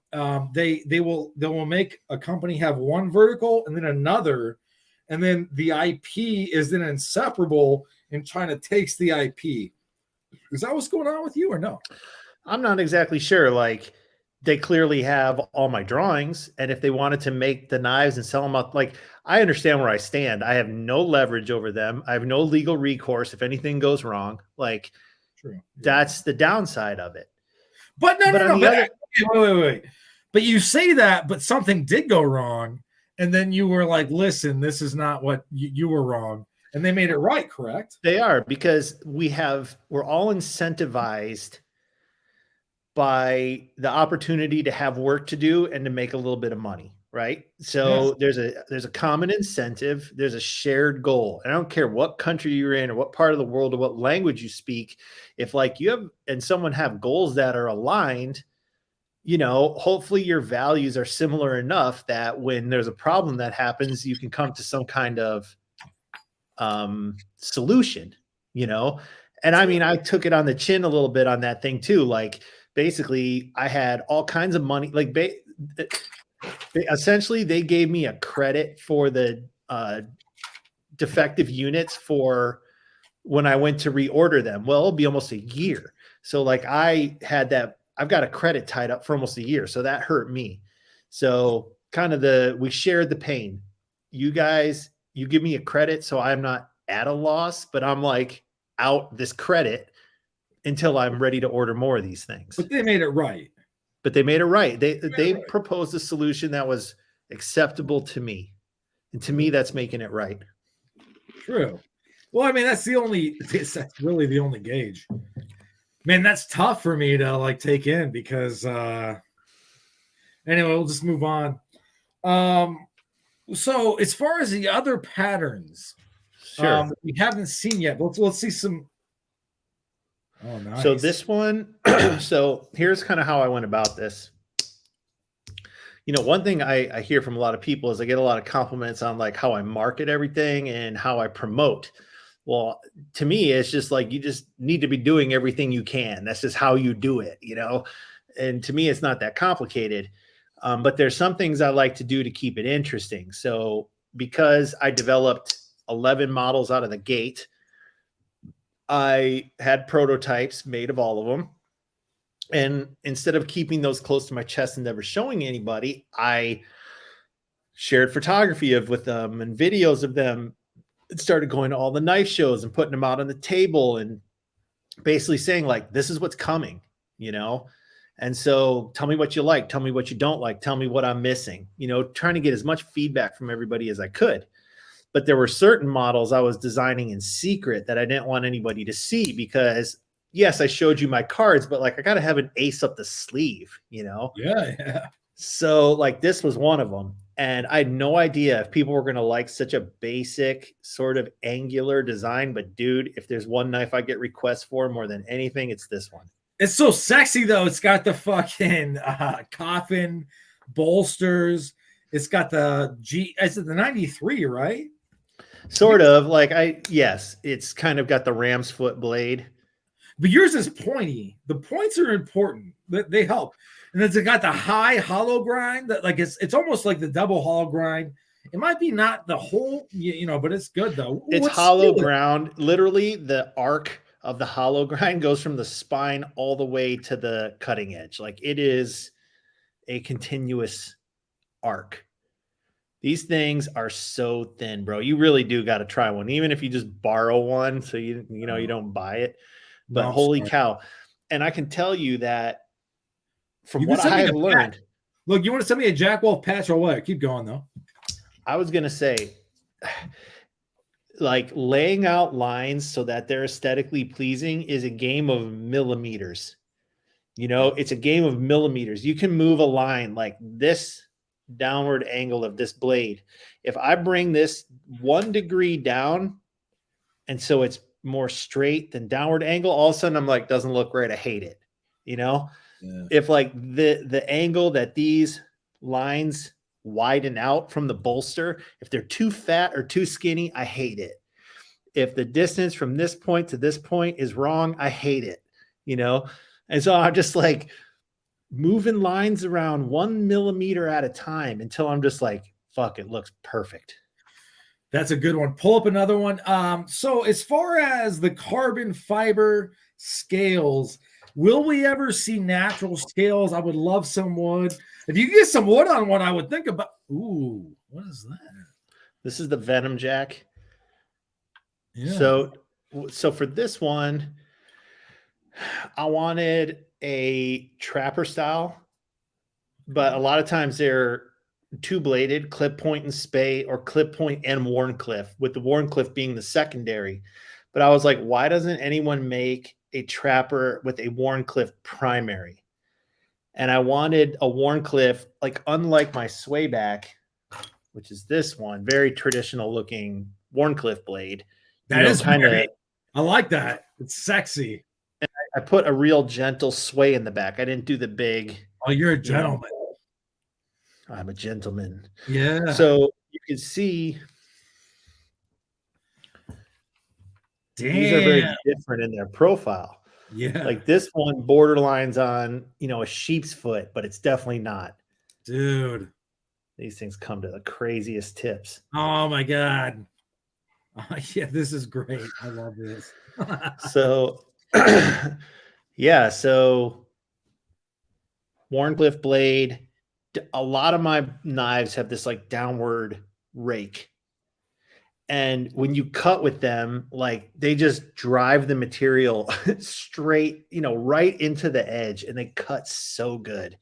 they will make a company have one vertical and then another, and then the IP is then inseparable, and China takes the IP. Is that what's going on with you or no? I'm not exactly sure. Like they clearly have all my drawings, and if they wanted to make the knives and sell them out, like I understand where I stand. I have no leverage over them. I have no legal recourse if anything goes wrong. Like, true. That's the downside of it. But wait. But you say that, but something did go wrong, and then you were like, "Listen, this is not what you were wrong," and they made it right. Correct? They are, because we're all incentivized by the opportunity to have work to do and to make a little bit of money, right? So yes. There's a common incentive, there's a shared goal. And I don't care what country you're in or what part of the world or what language you speak. If like you have and someone have goals that are aligned, hopefully your values are similar enough that when there's a problem that happens, you can come to some kind of solution, And I mean, I took it on the chin a little bit on that thing too. Like, basically, I had all kinds of money. Like, essentially, they gave me a credit for the defective units for when I went to reorder them. Well, it'll be almost a year. So, like, I've got a credit tied up for almost a year. So that hurt me. So, we shared the pain. You guys, you give me a credit, so I'm not at a loss, but I'm like out this credit until I'm ready to order more of these things. But they made it right. They proposed a solution that was acceptable to me. And to me, that's making it right. True. Well, I mean, that's really the only gauge. Man, that's tough for me to like take in because anyway, we'll just move on. So as far as the other patterns, Sure. we haven't seen yet. Let's see some. Oh, nice. So this one, so here's kind of how I went about this. You know, one thing I hear from a lot of people is I get a lot of compliments on like how I market everything and how I promote. Well, to me, it's just like you just need to be doing everything you can. That's just how you do it, you know? And to me, it's not that complicated. But there's some things I like to do to keep it interesting. So because I developed 11 models out of the gate, I had prototypes made of all of them. And instead of keeping those close to my chest and never showing anybody, I shared photography with them and videos of them. It started going to all the knife shows and putting them out on the table and basically saying like, this is what's coming, you know? And so tell me what you like, tell me what you don't like, tell me what I'm missing, you know, trying to get as much feedback from everybody as I could. But there were certain models I was designing in secret that I didn't want anybody to see because yes, I showed you my cards, but like, I got to have an ace up the sleeve, you know? Yeah. So like this was one of them. And I had no idea if people were going to like such a basic sort of angular design, but dude, if there's one knife I get requests for more than anything, it's this one. It's so sexy though. It's got the fucking coffin bolsters. It's got the is it the 93, right? Sort of like yes, it's kind of got the ram's foot blade. But yours is pointy. The points are important. They help. And it's got the high hollow grind that like it's almost like the double hollow grind. It might be not the whole, you know, but it's good though. It's hollow ground. Literally the arc of the hollow grind goes from the spine all the way to the cutting edge. Like it is a continuous arc. These things are so thin, bro. You really do got to try one, even if you just borrow one. So you know, you don't buy it, but no, holy cow. And I can tell you that from what I have learned. Look, you want to send me a Jack Wolf patch or what? Keep going though. I was going to say, like laying out lines so that they're aesthetically pleasing is a game of millimeters. You know, it's a game of millimeters. You can move a line like this downward angle of this blade. If I bring this 1 degree down, and so it's more straight than downward angle, all of a sudden I'm like, doesn't look right. I hate it. You know, if like the angle that these lines widen out from the bolster, if they're too fat or too skinny, I hate it. If the distance from this point to this point is wrong, I hate it, you know? And so I'm just like moving lines around 1 millimeter at a time until I'm just like, fuck, it looks perfect. That's a good one. Pull up another one. So as far as the carbon fiber scales, will we ever see natural scales? I would love some wood. If you get some wood on one, I would think about. Ooh, what is that? This is the Venom Jack. Yeah. So for this one, I wanted a trapper style, but a lot of times they're two-bladed, clip point and spay, or clip point and Warncliffe, with the Warncliffe being the secondary. But I was like, why doesn't anyone make a trapper with a Warncliffe primary? And I wanted a Warncliffe, like unlike my swayback, which is this one, very traditional looking Warncliffe blade. That is kind of, I like that. It's sexy. And I put a real gentle sway in the back. I didn't do the big. Oh, you're a gentleman. I'm a gentleman. Yeah. So you can see these are very different in their profile. Yeah. Like this one borderlines on, you know, a sheep's foot, but it's definitely not. Dude. These things come to the craziest tips. Oh my God. Yeah, this is great. I love this. So yeah, so Warncliffe blade. A lot of my knives have this like downward rake. And when you cut with them, like they just drive the material straight, you know, right into the edge, and they cut so good.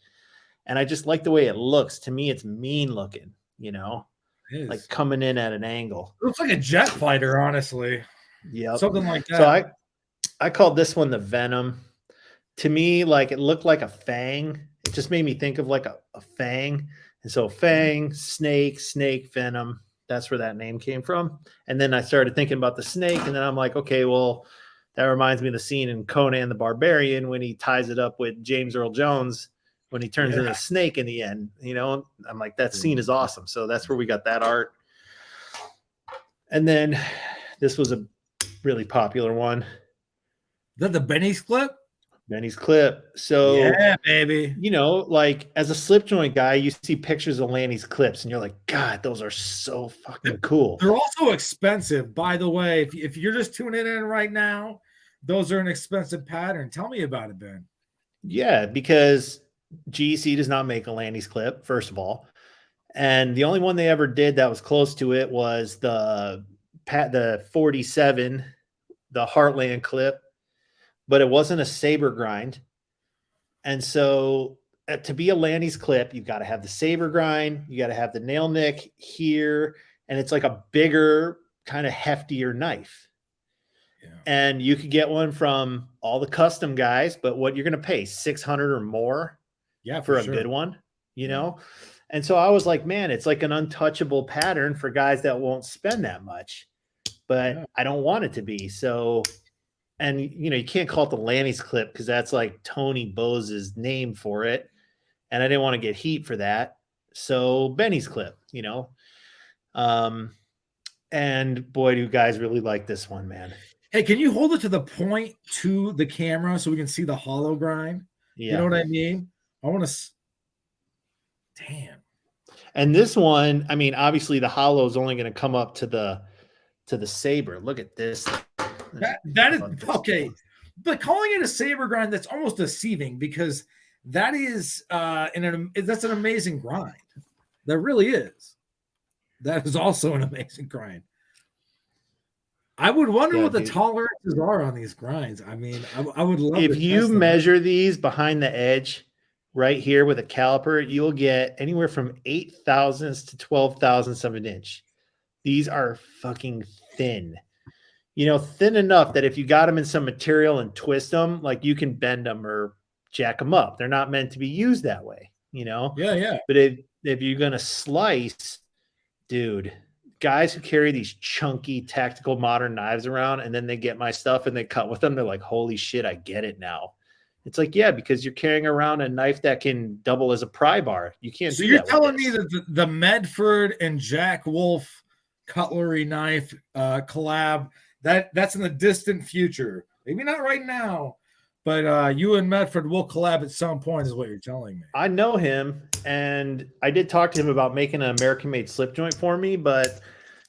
And I just like the way it looks. To me, it's mean looking, you know, like coming in at an angle. It looks like a jet fighter, honestly. Yep. Something like that. So I called this one the Venom. To me, like it looked like a fang. It just made me think of like a fang. And so fang, snake, venom. That's where that name came from. And then I started thinking about the snake, and then I'm like, okay, well, that reminds me of the scene in Conan the Barbarian when he ties it up with James Earl Jones when he turns into a snake in the end. You know, I'm like, that scene is awesome. So that's where we got that art. And then this was a really popular one. Is that the Benny's clip? Benny's clip. So yeah, baby. You know, like as a slip joint guy, you see pictures of Lanny's clips and you're like, God, those are so fucking cool. They're also expensive, by the way. If you're just tuning in right now, those are an expensive pattern. Tell me about it, Ben. Yeah, because GEC does not make a Lanny's clip, first of all. And the only one they ever did that was close to it was the 47, the Heartland clip, but it wasn't a saber grind. And so to be a Lanny's clip, you've got to have the saber grind, you got to have the nail nick here, and it's like a bigger, kind of heftier knife. Yeah. And you could get one from all the custom guys, but what you're going to pay $600 or more for a good one, you know? And so I was like, man, it's like an untouchable pattern for guys that won't spend that much, but I don't want it to be. So, and you know, you can't call it the Lanny's clip because that's like Tony Bose's name for it. And I didn't want to get heat for that. So Benny's clip, you know? And boy, do guys really like this one, man. Hey, can you hold it to the point to the camera so we can see the hollow grind? Yeah. You know what I mean? I want to. Damn. And this one, I mean, obviously the hollow is only going to come up to the saber. Look at this. That is okay. But calling it a saber grind, that's almost deceiving because that is that's an amazing grind. That really is. That is also an amazing grind. I would wonder what the tolerances are on these grinds. I mean, I would love if you measure these behind the edge right here with a caliper, you'll get anywhere from 8 thousandths to 12 thousandths of an inch. These are fucking thin. You know, thin enough that if you got them in some material and twist them, like you can bend them or jack them up. They're not meant to be used that way, you know? Yeah. But if you're going to slice, dude, guys who carry these chunky tactical modern knives around and then they get my stuff and they cut with them, they're like, holy shit, I get it now. It's like, yeah, because you're carrying around a knife that can double as a pry bar. You can't do that. So you're telling me that the Medford and Jack Wolf cutlery knife collab, that's in the distant future. Maybe not right now, but you and Medford will collab at some point is what you're telling me. I know him, and I did talk to him about making an American-made slip joint for me, but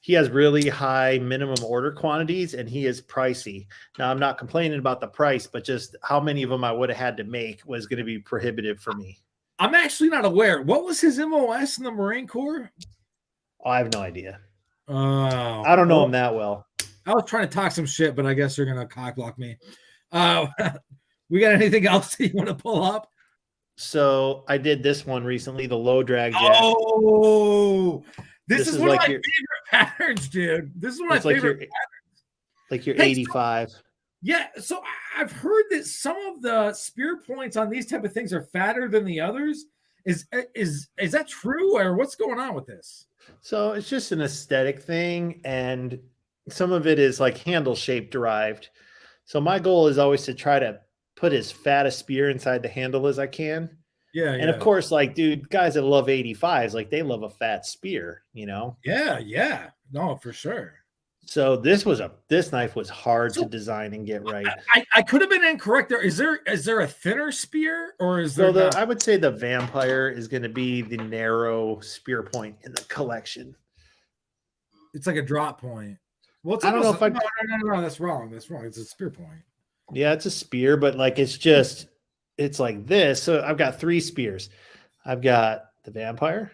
he has really high minimum order quantities, and he is pricey. Now, I'm not complaining about the price, but just how many of them I would have had to make was going to be prohibitive for me. I'm actually not aware. What was his MOS in the Marine Corps? Oh, I have no idea. Oh, I don't know him that well. I was trying to talk some shit, but I guess they're going to cock block me. We got anything else that you want to pull up? So I did this one recently, the low drag jack. Oh, this is one of my favorite patterns, dude. This is one of my favorite patterns. Like your 85. Yeah, so I've heard that some of the spear points on these type of things are fatter than the others. Is that true, or what's going on with this? So it's just an aesthetic thing, and some of it is like handle shape derived. So my goal is always to try to put as fat a spear inside the handle as I can. Yeah. And of course, like, dude, guys that love 85s, like they love a fat spear, you know? Yeah. No, for sure. So this knife was hard to design and get right. I could have been incorrect there. Is there a thinner spear, or is there? So I would say the Vampire is going to be the narrow spear point in the collection. It's like a drop point. Well, I don't know if no, that's wrong. That's wrong. It's a spear point. Yeah, it's a spear, but like it's like this. So I've got 3 spears. I've got the Vampire,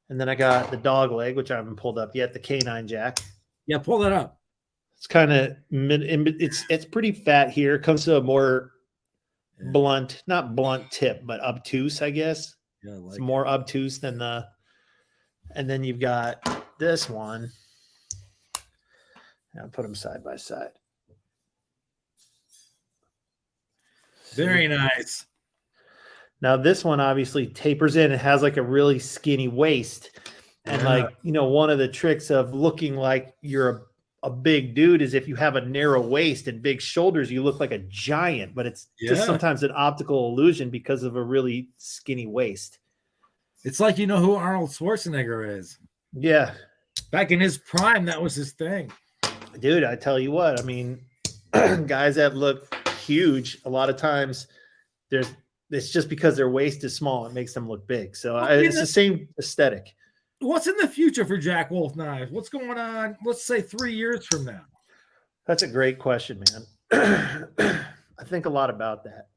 and then I got the dog leg, which I haven't pulled up yet, the Canine Jack. Yeah, pull that up. It's kind of it's pretty fat here. It comes to a more blunt, not blunt tip, but obtuse, I guess. Yeah, it's more obtuse than and then you've got this one. I'll put them side by side. Very nice. Now this one obviously tapers in. It has like a really skinny waist. And like, one of the tricks of looking like you're a big dude is if you have a narrow waist and big shoulders, you look like a giant, but it's just sometimes an optical illusion because of a really skinny waist. It's like, you know who Arnold Schwarzenegger is. Yeah. Back in his prime, that was his thing. Dude, I tell you what, I mean, guys that look huge, a lot of times it's just because their waist is small, it makes them look big. So it's the same aesthetic. What's in the future for Jack Wolf Knives? What's going on, let's say 3 years from now? That's a great question, man. I think a lot about that.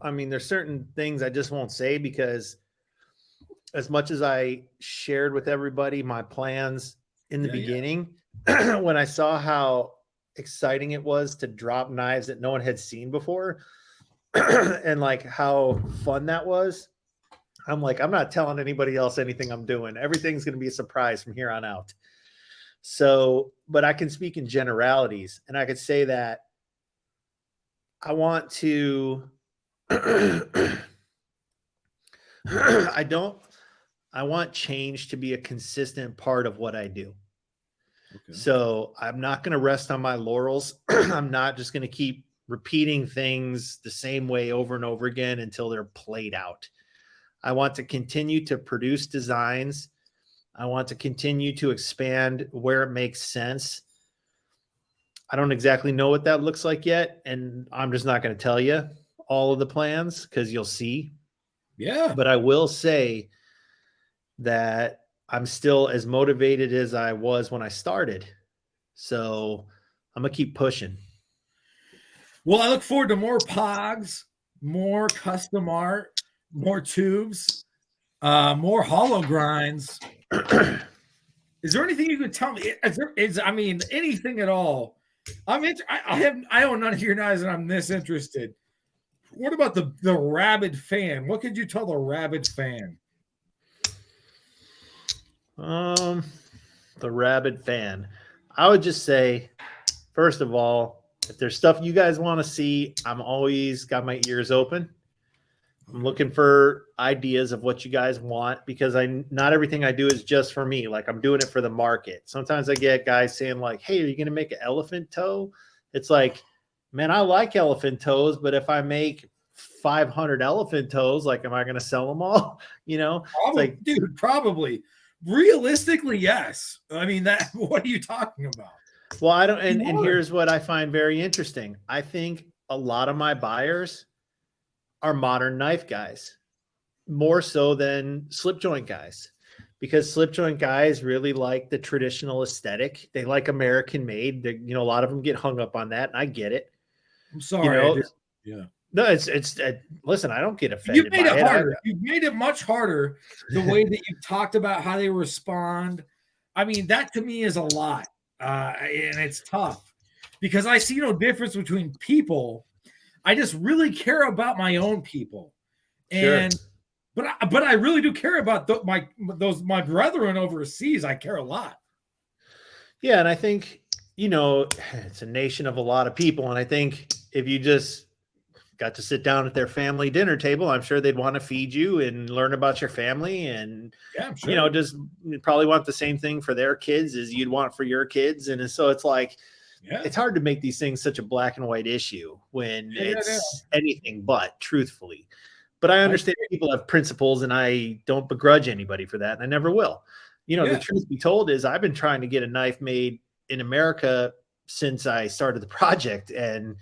I mean, there's certain things I just won't say because as much as I shared with everybody my plans in the beginning, when I saw how exciting it was to drop knives that no one had seen before and like how fun that was, I'm like, I'm not telling anybody else anything I'm doing. Everything's going to be a surprise from here on out. So, but I can speak in generalities, and I could say that I want to, I want change to be a consistent part of what I do. Okay. So I'm not going to rest on my laurels. I'm not just going to keep repeating things the same way over and over again until they're played out. I want to continue to produce designs. I want to continue to expand where it makes sense. I don't exactly know what that looks like yet, and I'm just not going to tell you all of the plans because you'll see. Yeah. But I will say that I'm still as motivated as I was when I started. So I'm going to keep pushing. Well, I look forward to more pogs, more custom art, more tubes, more hollow grinds. Is there anything you could tell me? I mean, anything at all? I own none of your knives, and I'm this interested. What about the rabid fan? What could you tell the rabid fan? The rabid fan. I would just say, first of all, if there's stuff you guys want to see, I'm always got my ears open. I'm looking for ideas of what you guys want because not everything I do is just for me. Like I'm doing it for the market. Sometimes I get guys saying like, hey, are you going to make an elephant toe? It's like, man, I like elephant toes, but if I make 500 elephant toes, like, am I going to sell them all? Probably, like, dude, probably. Realistically, yes. I mean, what are you talking about? Well, I don't, and here's what I find very interesting. I think a lot of my buyers are modern knife guys, more so than slip joint guys, because slip joint guys really like the traditional aesthetic. They like American made. A lot of them get hung up on that, and I get it. I'm sorry. Yeah. No, it's listen, I don't get offended. You made it harder. You made it much harder the way that you talked about how they respond. I mean, that to me is a lot. And it's tough because I see no difference between people. I just really care about my own people. And but I really do care about my brethren overseas. I care a lot. Yeah, and I think, it's a nation of a lot of people, and I think if you just got to sit down at their family dinner table, I'm sure they'd want to feed you and learn about your family, and I'm sure. Just probably want the same thing for their kids as you'd want for your kids. And so it's like, it's hard to make these things such a black and white issue when it's anything but, truthfully. But I understand people have principles, and I don't begrudge anybody for that, and I never will. The truth be told is I've been trying to get a knife made in America since I started the project, and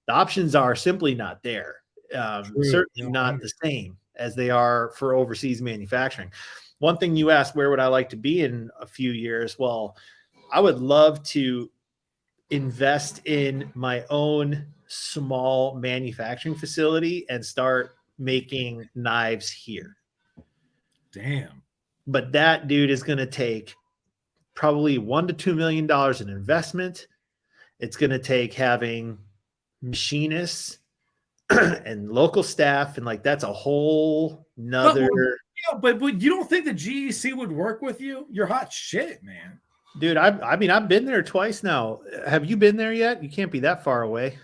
the options are simply not there. Certainly not the same as they are for overseas manufacturing. One thing you asked, where would I like to be in a few years? Well, I would love to invest in my own small manufacturing facility and start making knives here. Damn. But that, dude, is going to take probably $1 to $2 million in investment. It's going to take having machinists and local staff, and like that's a whole nother. Yeah, but you don't think the GEC would work with you? You're hot shit, man. Dude, I mean, I've been there twice now. Have you been there yet? You can't be that far away.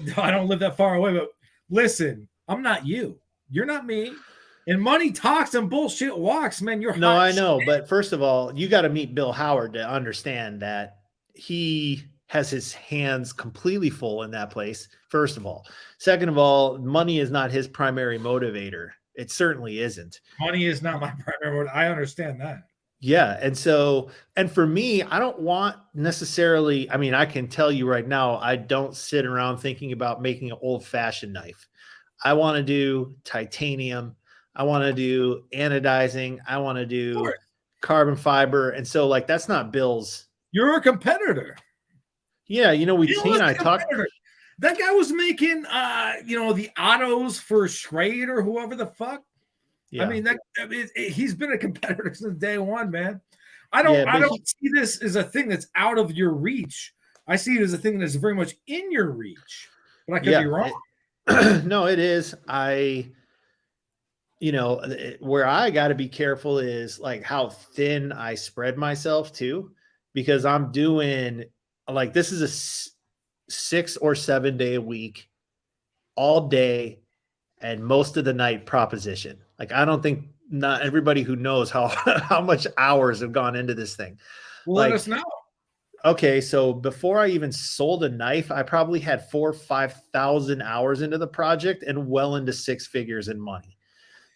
No, I don't live that far away, but listen, I'm not you. You're not me. And money talks and bullshit walks, man. You're No, hot I know, shit. but first of all, you got to meet Bill Howard to understand that he has his hands completely full in that place. First of all, second of all, money is not his primary motivator. It certainly isn't. Money is not my primary motive. I understand that. Yeah. And so, and for me, I don't want necessarily, I mean, I can tell you right now, I don't sit around thinking about making an old fashioned knife. I want to do titanium. I want to do anodizing. I want to do carbon fiber. And so like, that's not Bill's. You're a competitor. Yeah. You know, I talked. That guy was making, the autos for Schrade or whoever the fuck. Yeah. I mean, he's been a competitor since day one, man. I don't see this as a thing that's out of your reach. I see it as a thing that's very much in your reach. But I could be wrong. No, it is. Where I got to be careful is like how thin I spread myself too, because I'm doing like, this is a 6 or 7 day a week, all day and most of the night proposition. Like, I don't think not everybody who knows how much hours have gone into this thing. Well, let us know. Okay, so before I even sold a knife, I probably had 4,000 or 5,000 hours into the project and well into 6 figures in money.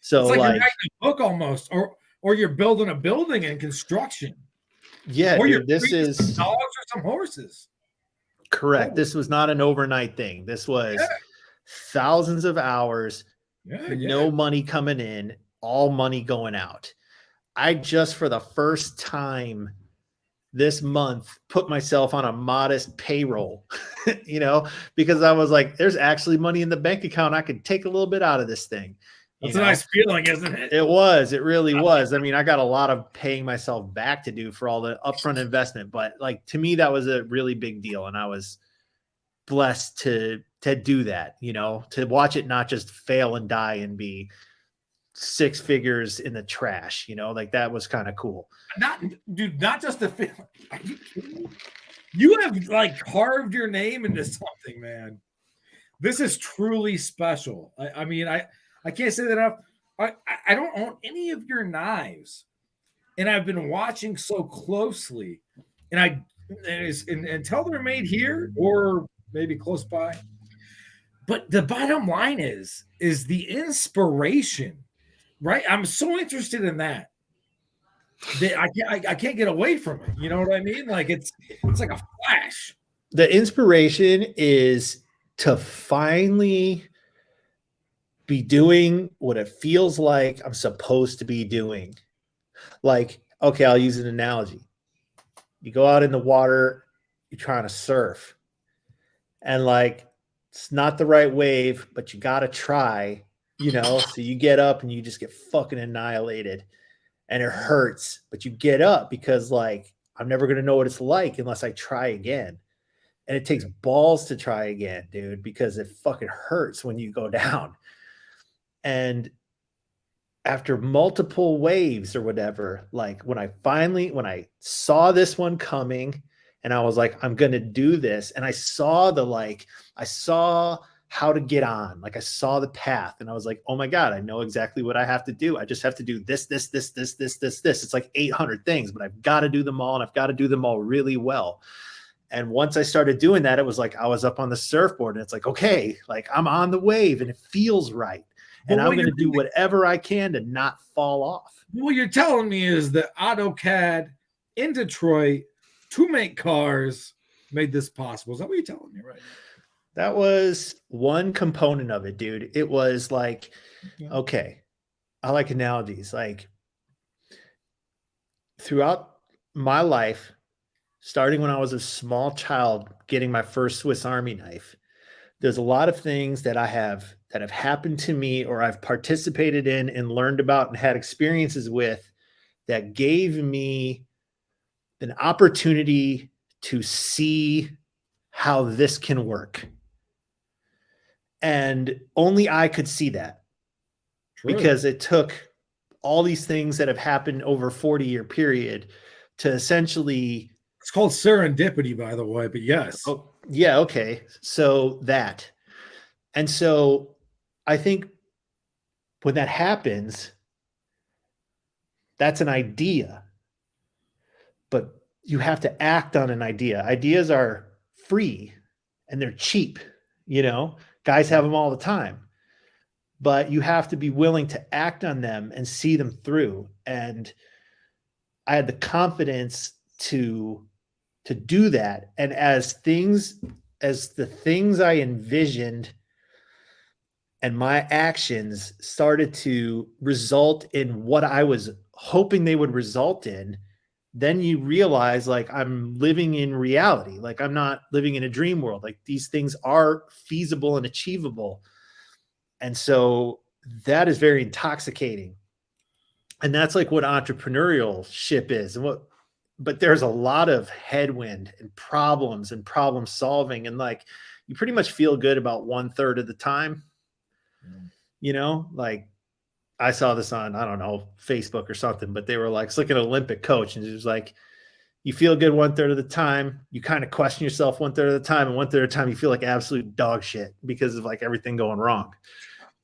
So it's like you're writing a book almost, or you're building a building in construction. Yeah, or dude, this is some dogs or some horses. Correct. Oh. This was not an overnight thing. This was thousands of hours, no money coming in, all money going out. I just for the first time this month put myself on a modest payroll, because I was like, there's actually money in the bank account. I could take a little bit out of this thing. That's a nice feeling, isn't it? It was. It really was. I mean, I got a lot of paying myself back to do for all the upfront investment, but like to me, that was a really big deal. And I was blessed to do that, to watch it not just fail and die and be 6 figures in the trash, like that was kind of cool. Not just the feeling. Are you kidding me? You have like carved your name into something, man. This is truly special. I can't say that enough. I don't own any of your knives, and I've been watching so closely, and until they're made here or maybe close by. But the bottom line is the inspiration, right? I'm so interested in that I can't get away from it. You know what I mean? Like it's like a flash. The inspiration is to finally be doing what it feels like I'm supposed to be doing. Like, okay, I'll use an analogy. You go out in the water, you're trying to surf, and like it's not the right wave, but you got to try, so you get up and you just get fucking annihilated and it hurts, but you get up because like, I'm never going to know what it's like unless I try again. And it takes balls to try again, dude, because it fucking hurts when you go down. And after multiple waves or whatever, like when I saw this one coming and I was like, I'm going to do this. And I saw how to get on. Like I saw the path and I was like, oh my God, I know exactly what I have to do. I just have to do this. It's like 800 things, but I've got to do them all. And I've got to do them all really well. And once I started doing that, it was like, I was up on the surfboard and it's like, okay, like I'm on the wave and it feels right. And I'm going to do whatever I can to not fall off. What you're telling me is that AutoCAD in Detroit to make cars made this possible. Is that what you're telling me right now? That was one component of it, dude. It was like, okay, I like analogies. Like throughout my life, starting when I was a small child, getting my first Swiss Army knife, there's a lot of things that have happened to me or I've participated in and learned about and had experiences with that gave me an opportunity to see how this can work. And only I could see that. True. Because it took all these things that have happened over a 40-year period to essentially. It's called serendipity, by the way, but yes. Oh, yeah. Okay. So that. And so I think when that happens, that's an idea, but you have to act on an idea. Ideas are free and they're cheap. Guys have them all the time, but you have to be willing to act on them and see them through. And I had the confidence to do that. And as the things I envisioned and my actions started to result in what I was hoping they would result in, then you realize like I'm living in reality. Like I'm not living in a dream world. Like these things are feasible and achievable. And so that is very intoxicating. And that's like what entrepreneurship is. But there's a lot of headwind and problem solving. And like, you pretty much feel good about 1/3 of the time, like I saw this on, I don't know, Facebook or something, but they were like, it's like an Olympic coach. And it was like, you feel good 1/3 of the time. You kind of question yourself 1/3 of the time. And 1/3 of the time, you feel like absolute dog shit because of like everything going wrong,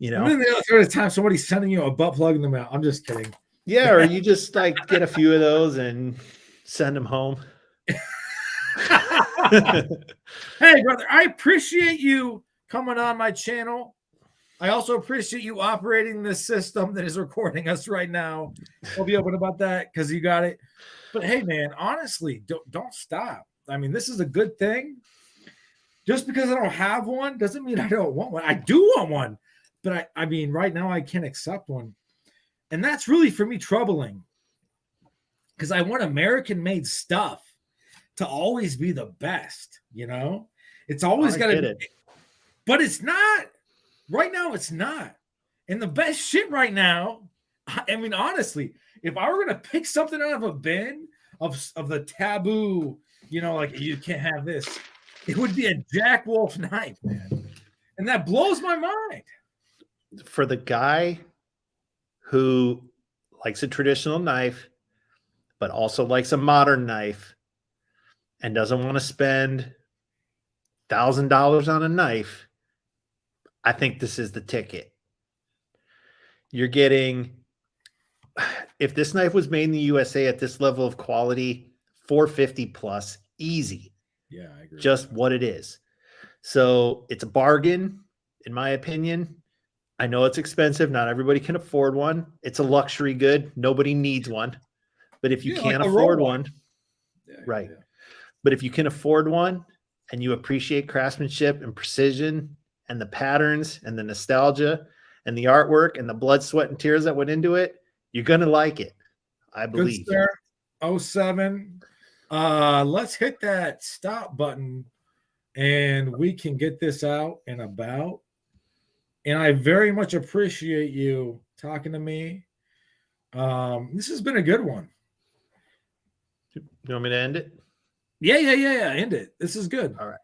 And then the other third of the time, somebody's sending you a butt plug in the mail. I'm just kidding. Yeah. Or you just like get a few of those and send them home. Hey, brother, I appreciate you coming on my channel. I also appreciate you operating this system that is recording us right now. I'll be open about that because you got it. But hey, man, honestly, don't stop. I mean, this is a good thing. Just because I don't have one doesn't mean I don't want one. I do want one. But I mean, right now I can't accept one. And that's really, for me, troubling. Because I want American-made stuff to always be the best, It's always got to be. But it's not. Right now, it's not. And the best shit right now, I mean, honestly, if I were going to pick something out of a bin of the taboo, like you can't have this, it would be a Jack Wolf knife, man. And that blows my mind. For the guy who likes a traditional knife, but also likes a modern knife and doesn't want to spend $1,000 on a knife, I think this is the ticket. You're getting, if this knife was made in the USA at this level of quality, $450 plus, easy. Yeah, I agree. Just what it is. So it's a bargain, in my opinion. I know it's expensive. Not everybody can afford one. It's a luxury good. Nobody needs one. But if you can't afford one, right. Yeah. But if you can afford one and you appreciate craftsmanship and precision and the patterns and the nostalgia and the artwork and the blood, sweat, and tears that went into it, you're going to like it. I believe. Good, sir. 07. Let's hit that stop button and we can get this out and about. And I very much appreciate you talking to me. This has been a good one. You want me to end it? Yeah. End it. This is good. All right.